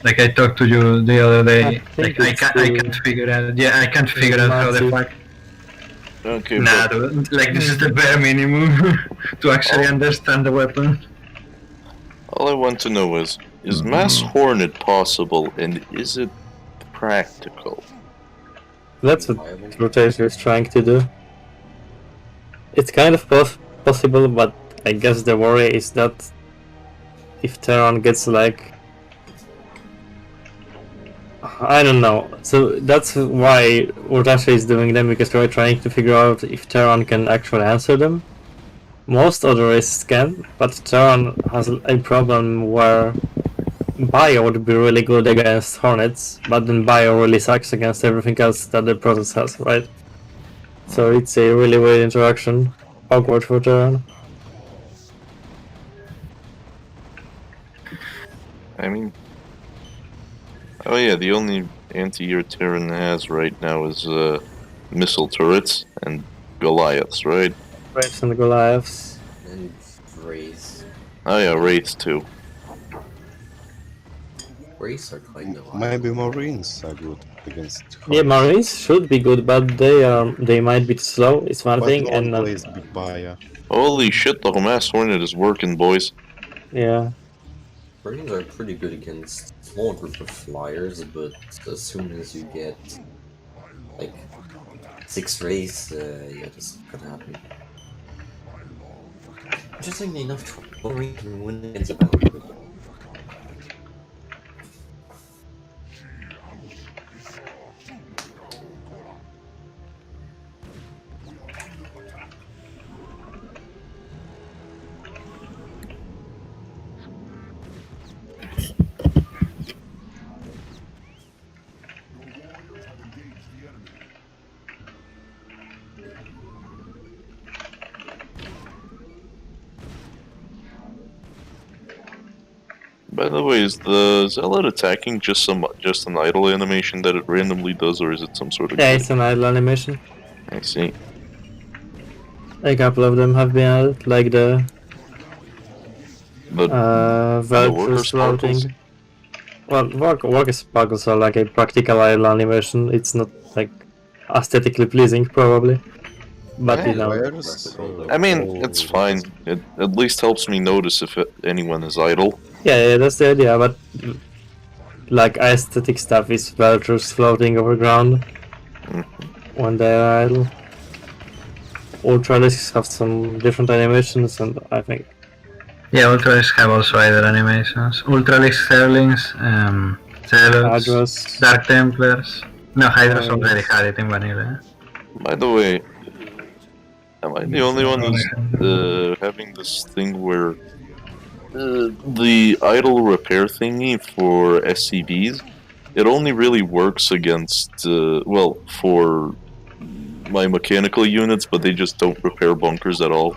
like I talked to you the other day, think like it's I can't figure out, yeah, I can't figure out how the fuck. Okay, Nah, but dude, like this is the bare minimum to actually understand the weapon. all I want to know is Mass Hornet possible, and is it practical? That's what Rotation is trying to do. It's kind of possible, but I guess the worry is that if Terran gets like... I don't know. So that's why Rotation is doing them, because we're trying to figure out if Terran can actually answer them. Most other races can, but Terran has a problem where Bio would be really good against Hornets, but then Bio really sucks against everything else that the Protoss has, right? So it's a really weird interaction. Awkward for Terran. I mean, oh yeah, the only anti-air Terran has right now is missile turrets and Goliaths, right? Wraiths and Goliaths. And Wraiths. Oh yeah, Wraiths too. Wraiths are kind of Maybe Marines are good against. Yeah, Marines should be good, but they might be slow. It's one thing, and always be Baya. Holy shit, the Mass Hornet is working, boys. yeah. Guardians are pretty good against small group of flyers, but as soon as you get like 6 rays, yeah, that's not gonna happen. Interestingly enough, 12 rays can win against a battle group. By the way, is the zealot attacking just an idle animation that it randomly does, or is it some sort of? Yeah, it's an idle animation. I see. A couple of them have been added, like the But Vulture worker sparkles? sprouting. Well, worker sparkles are like a practical idle animation. It's not like aesthetically pleasing, probably. But you know, I mean, it's fine. It at least helps me notice if anyone is idle. yeah, that's the idea. But like aesthetic stuff is vultures floating over ground when they are idle. Ultralisks have some different animations, and I think Yeah, Ultralisks have also idle animations. Ultralisks, Zerlings, Zealots, Hydras. Dark Templars. No, Hydras already had it in vanilla. By the way, am I the only one who's having this thing where the idle repair thingy for SCVs, it only really works against, well, for my mechanical units, but they just don't repair bunkers at all.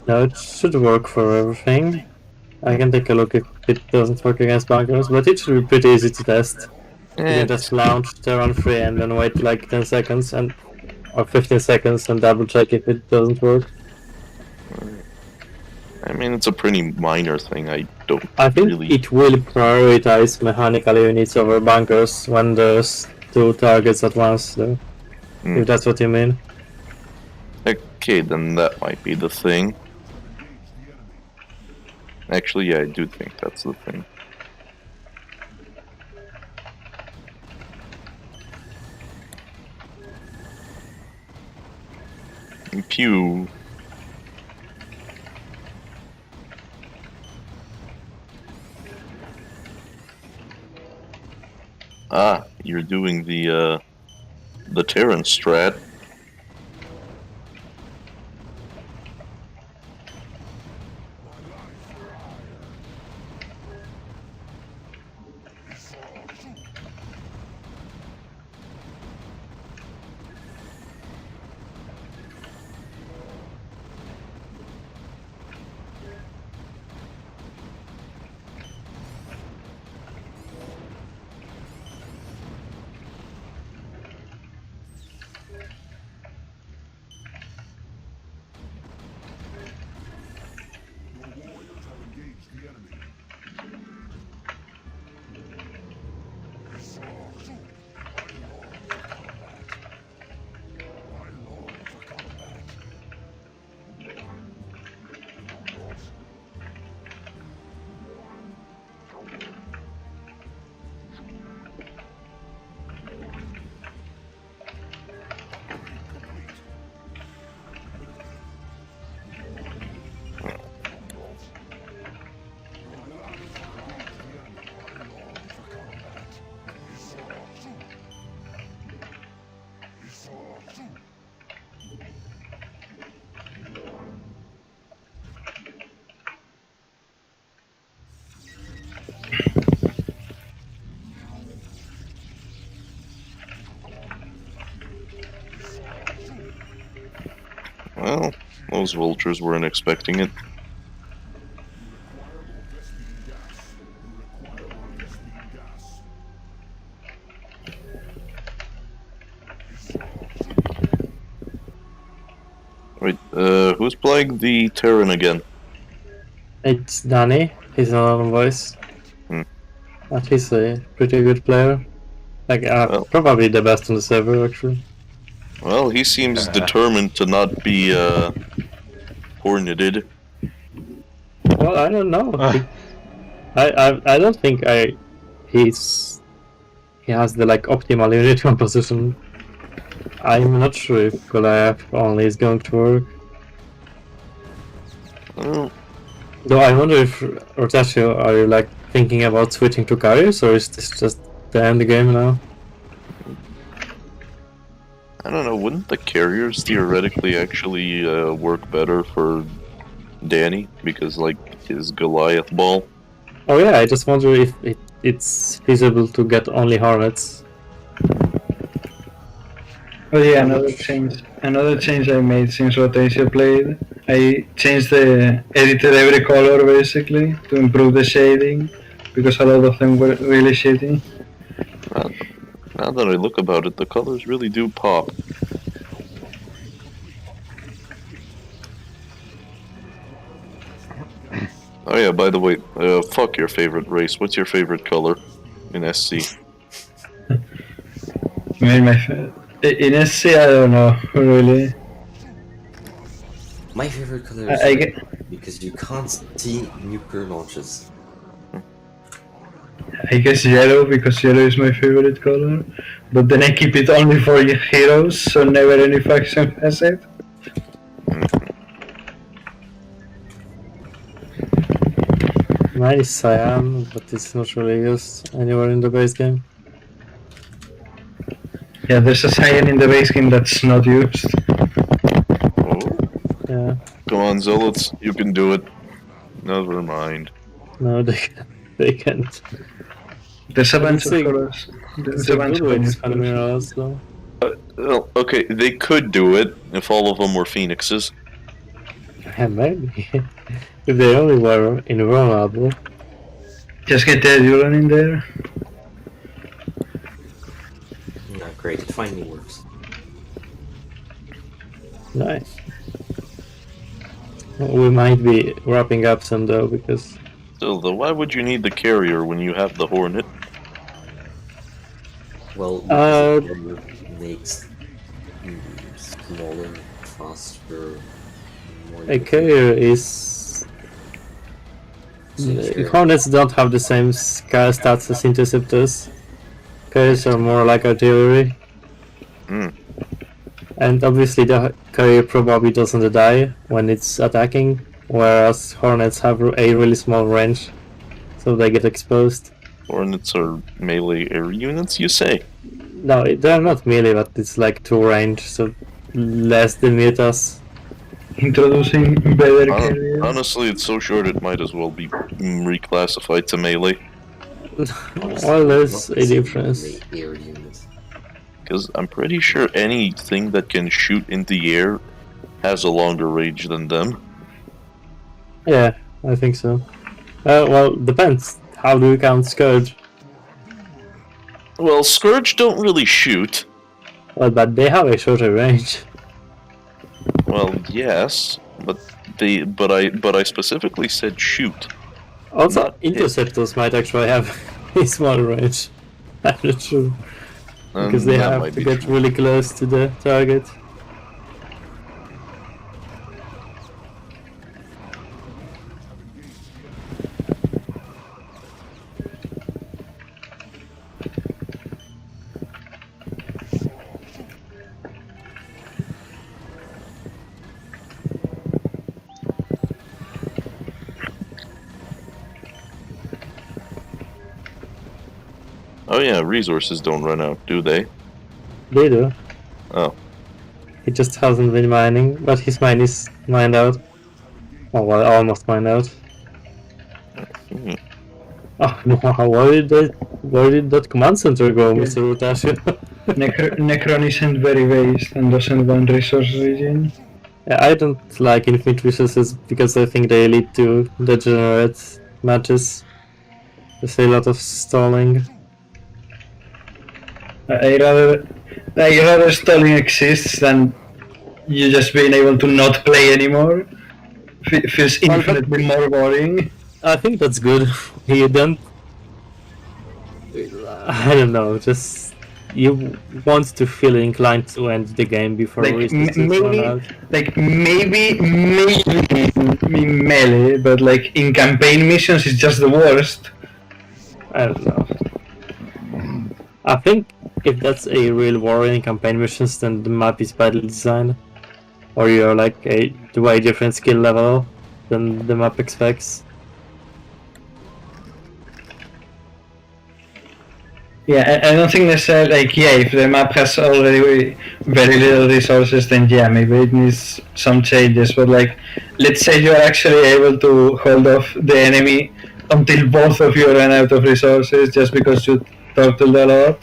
No, it should work for everything. I can take a look if it doesn't work against bunkers, but it should be pretty easy to test. You can just launch Terran free and then wait like 10 seconds or 15 seconds and double check if it doesn't work. I mean, it's a pretty minor thing. I think really... it will prioritize mechanical units over bunkers when there's 2 targets at once, though. If that's what you mean. Okay, then that might be the thing. Actually, yeah, I do think that's the thing. Pew. Ah, you're doing the Terran strat. Well, those vultures weren't expecting it. Wait, who's playing the Terran again? It's Danny, he's an unknown voice. Hmm. But he's a pretty good player. Like, Well. probably the best on the server, actually. Well, he seems determined to not be, horneted. Well, I don't know. I don't think he has the like optimal unit composition. I'm not sure if Goliath only is going to work. Oh, Though I wonder if Rotasio, are you like thinking about switching to carriers, or is this just the end game now? I don't know. Wouldn't the carriers theoretically actually work better for Danny because like his Goliath ball? Oh yeah, I just wonder if it's feasible to get only Hornets. Oh yeah, another change I made since Rotasia played. I changed edited every color basically to improve the shading because a lot of them were really shitty. Now that I look about it, the colors really do pop. Oh yeah, by the way, fuck your favorite race. What's your favorite color in SC? I mean, in SC I don't know really. My favorite color is I red, get. because you can't see nuclear launches. I guess yellow because yellow is my favorite color, but then I keep it only for heroes, so never any faction has it. Mine is cyan, but it's not really used anywhere in the base game. Yeah, there's a cyan in the base game that's not used. Oh, Yeah, come on, Zealots, you can do it. Never mind. no, they can't. There's a bunch It's of a- colors. It's There's a a bunch good of way to new spend colors. minerals, though. Well, okay, they could do it if all of them were phoenixes. Yeah, maybe. If they only were invulnerable. Just get the Duran in there. Not great, it finally works. Nice. We might be wrapping up soon, though, because Still, though, why would you need the carrier when you have the Hornet? Well, Uh, because the carrier makes smaller, faster, more a carrier is. Hornets don't have the same stats as interceptors. Carriers are more like artillery. Hmm. And obviously the carrier probably doesn't die when it's attacking, whereas Hornets have a really small range, so they get exposed. Hornets are melee air units, you say? No, they're not melee, but it's like 2 range, so less than mutas. Introducing better carriers. Honestly, it's so short it might as well be reclassified to melee. Well, there's a difference. Air unit. Because I'm pretty sure anything that can shoot into the air has a longer range than them. Yeah, I think so. Well, depends. How do you count Scourge? Well, Scourge don't really shoot. Well, but they have a shorter range. Well, yes, but I specifically said shoot. Also, Not interceptors might actually have a small range. I'm not sure. Because they that have might to be get true. really close to the target. Oh yeah, resources don't run out, do they? They do. Oh. He just hasn't been mining, but his mine is mined out. Oh, well, almost mined out. Hmm. Oh, no, where did that command center go, Mr. Rotasio? Necron isn't very based and doesn't want resource regen. Yeah, I don't like infinite resources because I think they lead to degenerate matches. There's a lot of stalling. I rather stalling exists than you just being able to not play anymore. Feels Well, infinitely more boring. I think that's good. You don't. I don't know, just you want to feel inclined to end the game before Like resources run out. maybe in melee, but like in campaign missions, it's just the worst. I don't know. I think if that's a real war in campaign missions, then the map is badly designed, or you're like a way different skill level than the map expects. Yeah, I don't think necessarily like if the map has already very little resources, then yeah, maybe it needs some changes. But like, let's say you are actually able to hold off the enemy until both of you run out of resources just because you totaled a lot.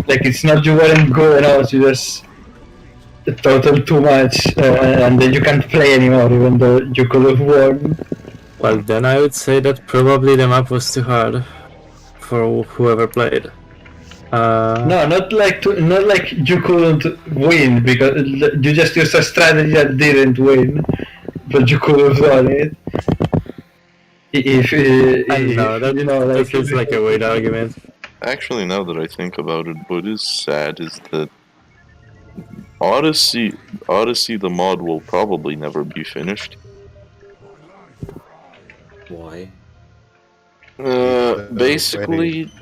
Like it's not you weren't good enough, you just total too much, and then you can't play anymore, even though you could have won. Well, then I would say that probably the map was too hard for whoever played. No, not like you couldn't win because you just used a strategy that didn't win, but you could have done it. If I don't know, that, you know, that like, feels like a weird argument. Actually, now that I think about it, what is sad is that Odyssey the mod will probably never be finished. It's Basically,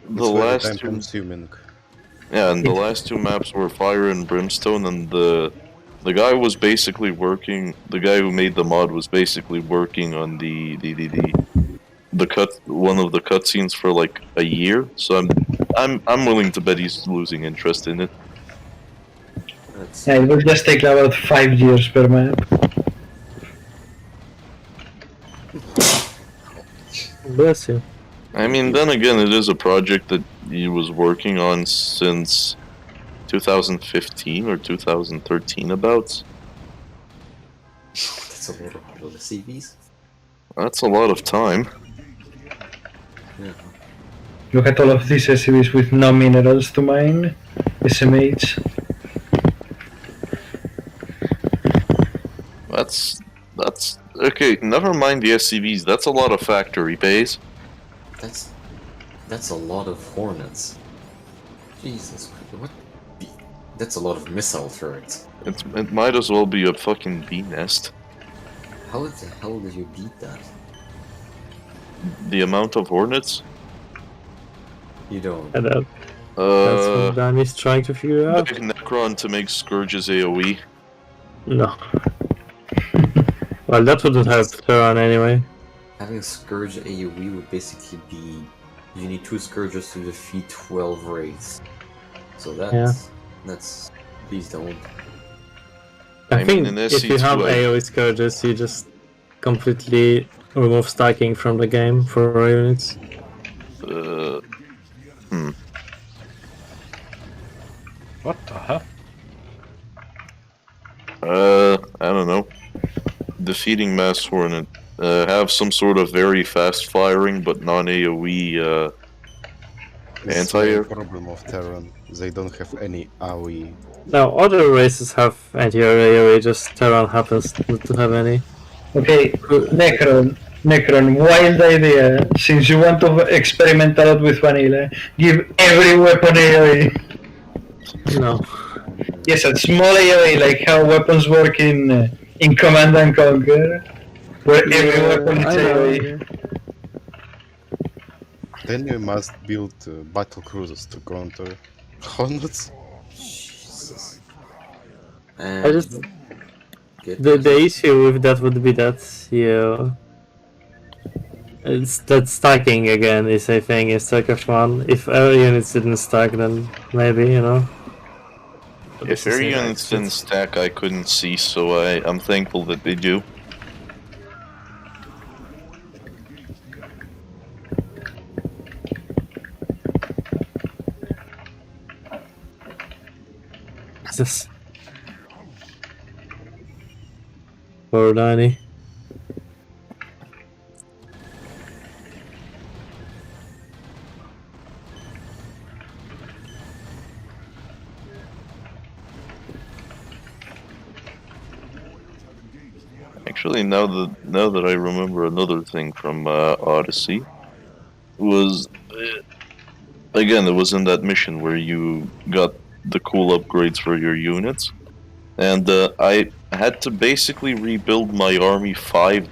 the very last time two, consuming. yeah, and the last two maps were Fire and Brimstone, and the guy was basically working. The guy who made the mod was basically working on the one of the cutscenes for like a year. So I'm willing to bet he's losing interest in it. yeah, it will just take about 5 years per map. Bless you. I mean, then again, it is a project that he was working on since 2015 or 2013 about. That's a lot of CVs. That's a lot of time. Yeah. Look at all of these SCVs with no minerals to mine. SMH. That's okay. Never mind the SCVs. That's a lot of factory bays. That's a lot of hornets. Jesus Christ, what? That's a lot of missile turrets. It might as well be a fucking bee nest. How the hell did you beat that? The amount of hornets. You don't. And that's what Danny's trying to figure out. Big Necron to make Scourge's AoE. No. Well, that wouldn't help Terran anyway. Having Scourge AoE would basically be you need 2 Scourges to defeat 12 wraiths. So that's please don't. I think mean, in if you have SC2, AoE Scourges, you just completely remove stacking from the game for units. What the hell? I don't know. Defeating Mass Hornet. Have some sort of very fast firing but non-AoE It's anti-air. the problem of Terran. They don't have any AoE. Now, other races have anti-air AoE, just Terran happens not to have any. Okay, Necron, wild idea. Since you want to experiment a lot with vanilla, give every weapon AoE. No. Yes, a small AoE, like how weapons work in Command and Conquer, where every weapon is I know. AoE. Then you must build battle cruisers to counter hornets. Jesus. I just the issue with that would be that it's that stacking again is a thing in StarCraft 1. If air units didn't stack, then maybe, you know. But If air units didn't stack, I couldn't see, so I'm thankful that they do. Jesus. Poor Danny. Actually, now that I remember another thing from Odyssey, was again, it was in that mission where you got the cool upgrades for your units, and I had to basically rebuild my army 5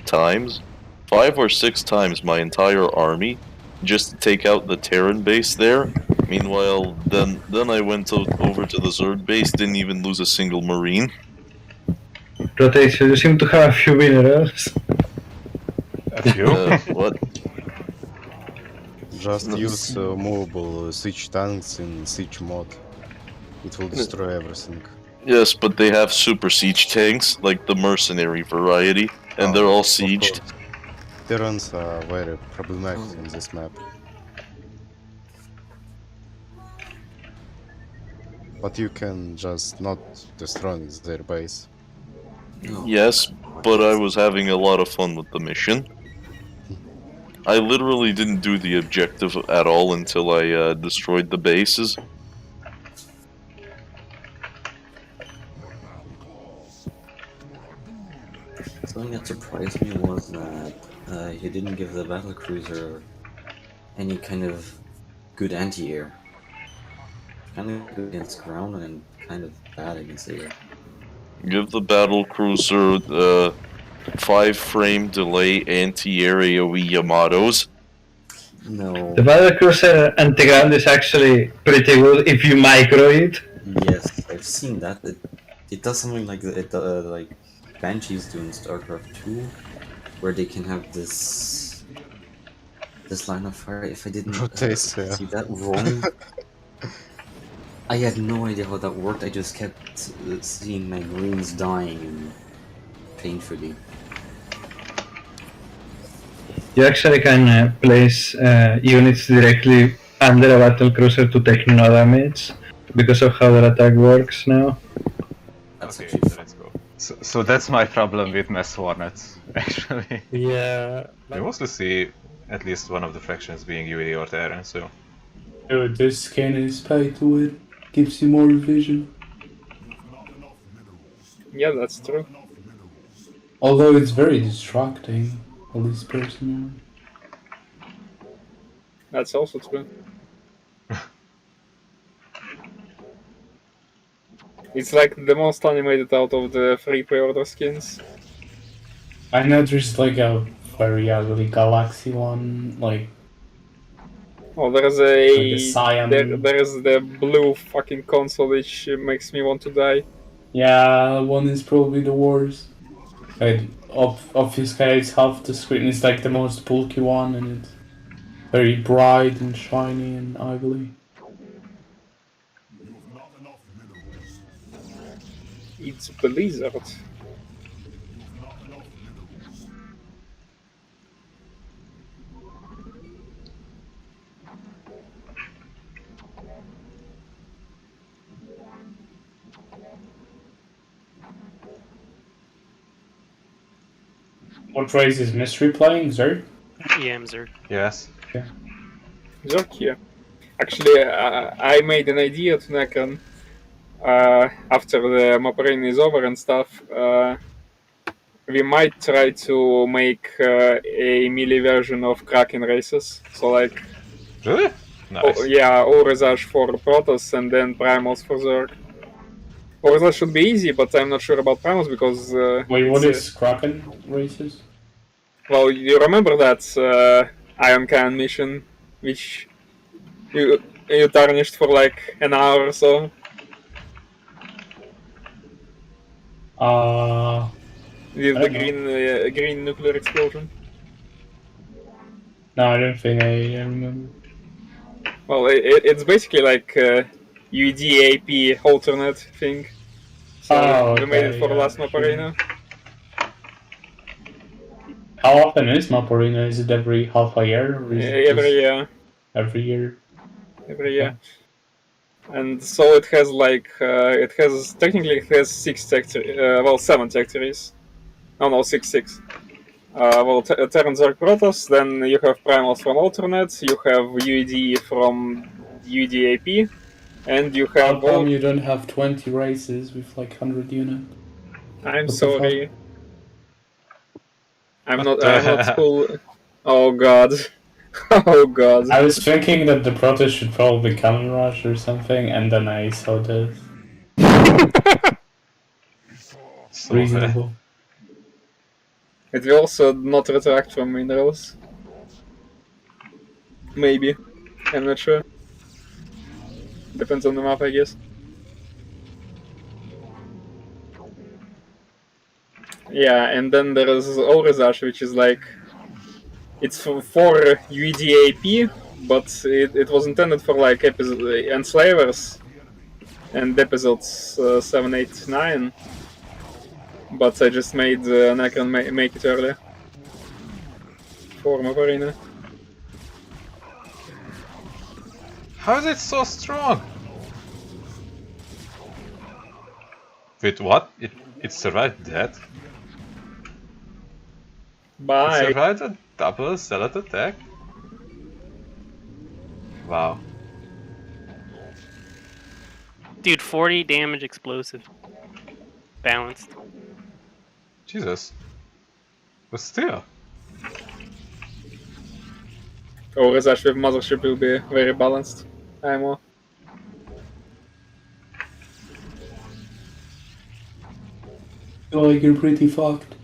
or 6 times my entire army, just to take out the Terran base there. Meanwhile, then I went over to the Zerg base, didn't even lose a single Marine. Rotation, you seem to have a few minerals. A few? What? Just No. use movable siege tanks in siege mod. It will destroy everything. Yes, but they have super siege tanks, like the mercenary variety, and they're all Of sieged. course. Terrans are very problematic in this map. But you can just not destroy their base. Yes, but I was having a lot of fun with the mission. I literally didn't do the objective at all until I destroyed the bases. Something that surprised me was that he didn't give the battlecruiser any kind of good anti-air. Kind of good against ground and kind of bad against air. Give the battle cruiser 5-frame delay anti-air AoE Yamatos. No. The battlecruiser anti-ground is actually pretty good if you micro it. Yes, I've seen that. It does something like like Banshees do in StarCraft 2, where they can have this line of fire. If I didn't Rotates, yeah. see that wrong, I had no idea how that worked. I just kept seeing my Marines dying painfully. You actually can place units directly under a battlecruiser to take no damage because of how their attack works now. That's Okay, actually so let's go. So that's my problem with Mass Hornets, actually. Yeah. I mostly see at least one of the factions being UED or Terran, so... Dude, this skin is pay to win. Gives you more vision. Yeah, that's true. Although it's very distracting, at least personally. That's also true. It's like the most animated out of the free pre-order skins. I know there's like a very ugly galaxy one, like Oh, there's like a cyan. there is the blue fucking console which makes me want to die. Yeah, one is probably the worst. It obfuscates half the screen. It's like the most bulky one, and it's very bright and shiny and ugly. It's Blizzard. What race is Mystery playing, Zerg? Yeah, Zerg. Yes. Zerg here. Actually, I made an idea to Necron after the Maparine is over and stuff. We might try to make a melee version of Kraken races. So like, Really? Nice. yeah, Orizage for Protoss and then Primals for Zerg. Orizage should be easy, but I'm not sure about Primals because... Wait, what is Kraken races? Well, you remember that Iron Cannon mission, which you tarnished for like an hour or so? The green nuclear explosion. No, I don't think I remember. Well, it's basically like UEDAIP alternate thing. So we made it for the last map arena. How often is Map Arena? Is it every half a year? Or is it Every year. Every year. Every year. And so it has like technically it has 7 sectories. No, 6. Terran Zerg Protoss, then you have Primals from Alternate, you have UED from UEDAP, and you have... How come you don't have 20 races with like 100 units? I'm sorry. I'm not cool. Oh god. Oh god. I was thinking that the Protoss should probably Cannon Rush or something, and then I saw this. So Reasonable. It will also not retract from minerals. Maybe. I'm not sure. Depends on the map, I guess. Yeah, and then there is Orezash, which is like... It's for UEDAP, but it was intended for like enslavers and episodes 7, 8, 9. But I just made Necron make it earlier. Form of arena. how is it so strong? Wait, what? It survived that? It Bye. survived a double zealot attack? Wow. Dude, 40 damage explosive. Balanced. Jesus. But still. Orezash with Mothership will be very balanced. IMO. Feel like you're pretty fucked.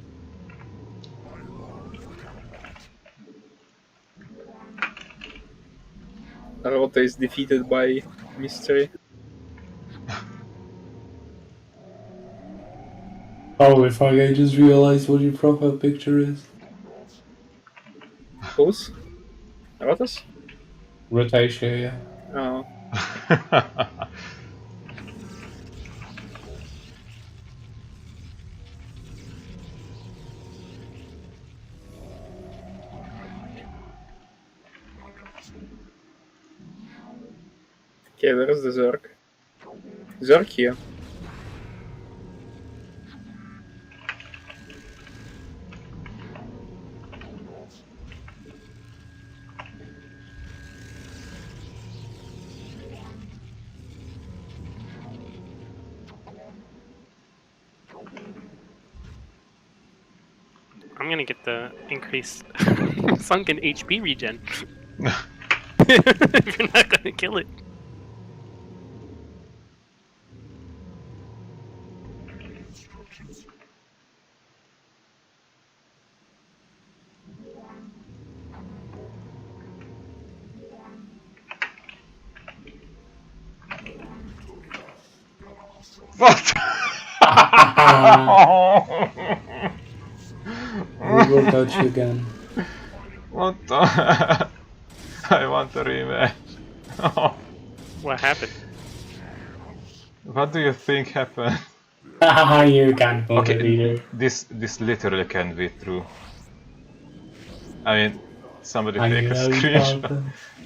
Rota is defeated by Mystery. Holy fuck, I just realized what your profile picture is. Whose? Rota's? Rotation, yeah. Oh. Okay, where is the Zerg? Zerg here. I'm gonna get the increased sunken HP regen. If you're not gonna kill it. What? We will touch you again. What the? I want a rematch. What happened? What do you think happened? You can't move it Okay, either. this literally can be true. I mean, somebody I take a know you screenshot. thought that.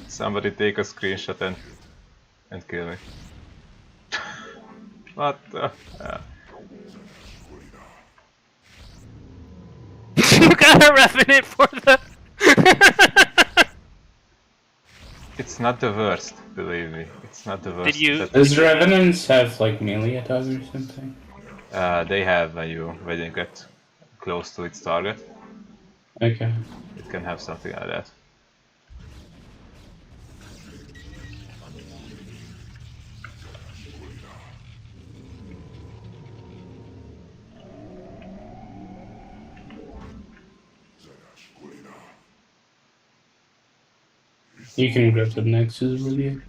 Somebody take a screenshot and kill me. What the? You got a revenant for the. It's not the worst, believe me. It's not the worst. Did you- That- Does Revenants have like melee attack or something? they have when you get close to its target. Okay. It can have something like that. You can grab the Nexus really.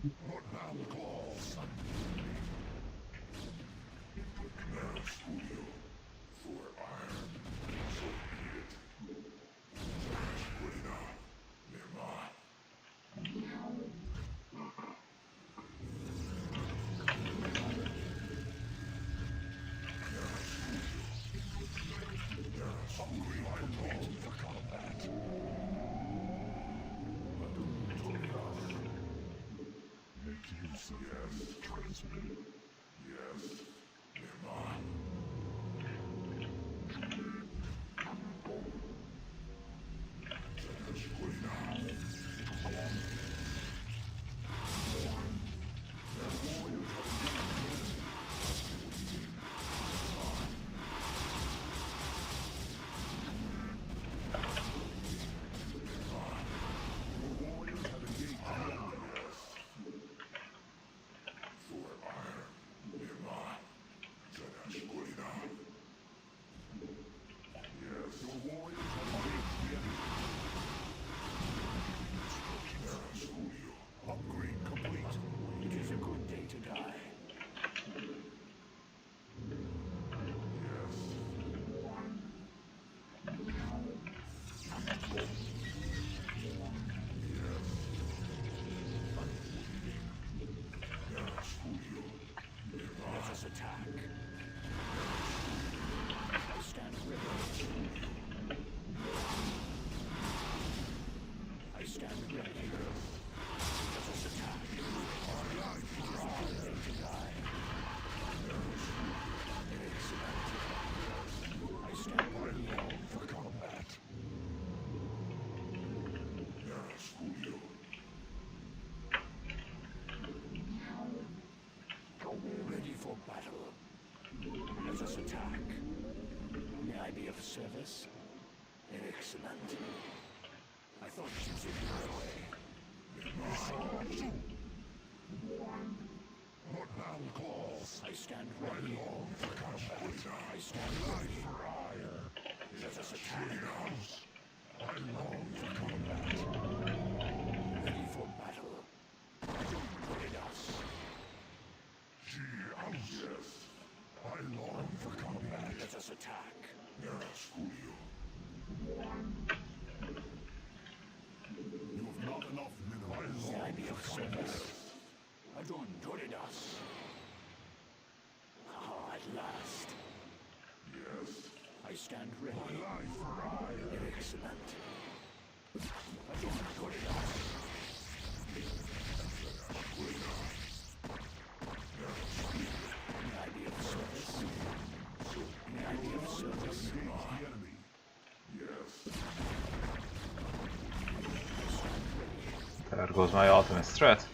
There goes my ultimate strat.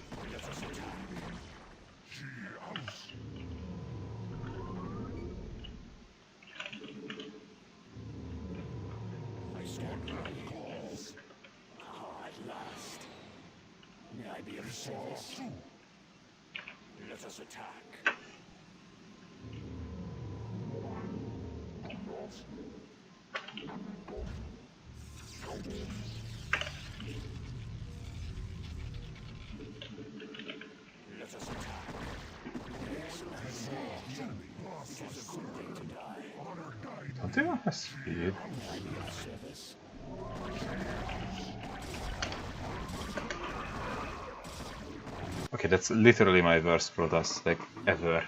Don't even have speed. Okay, that's literally my worst Protoss, like, ever.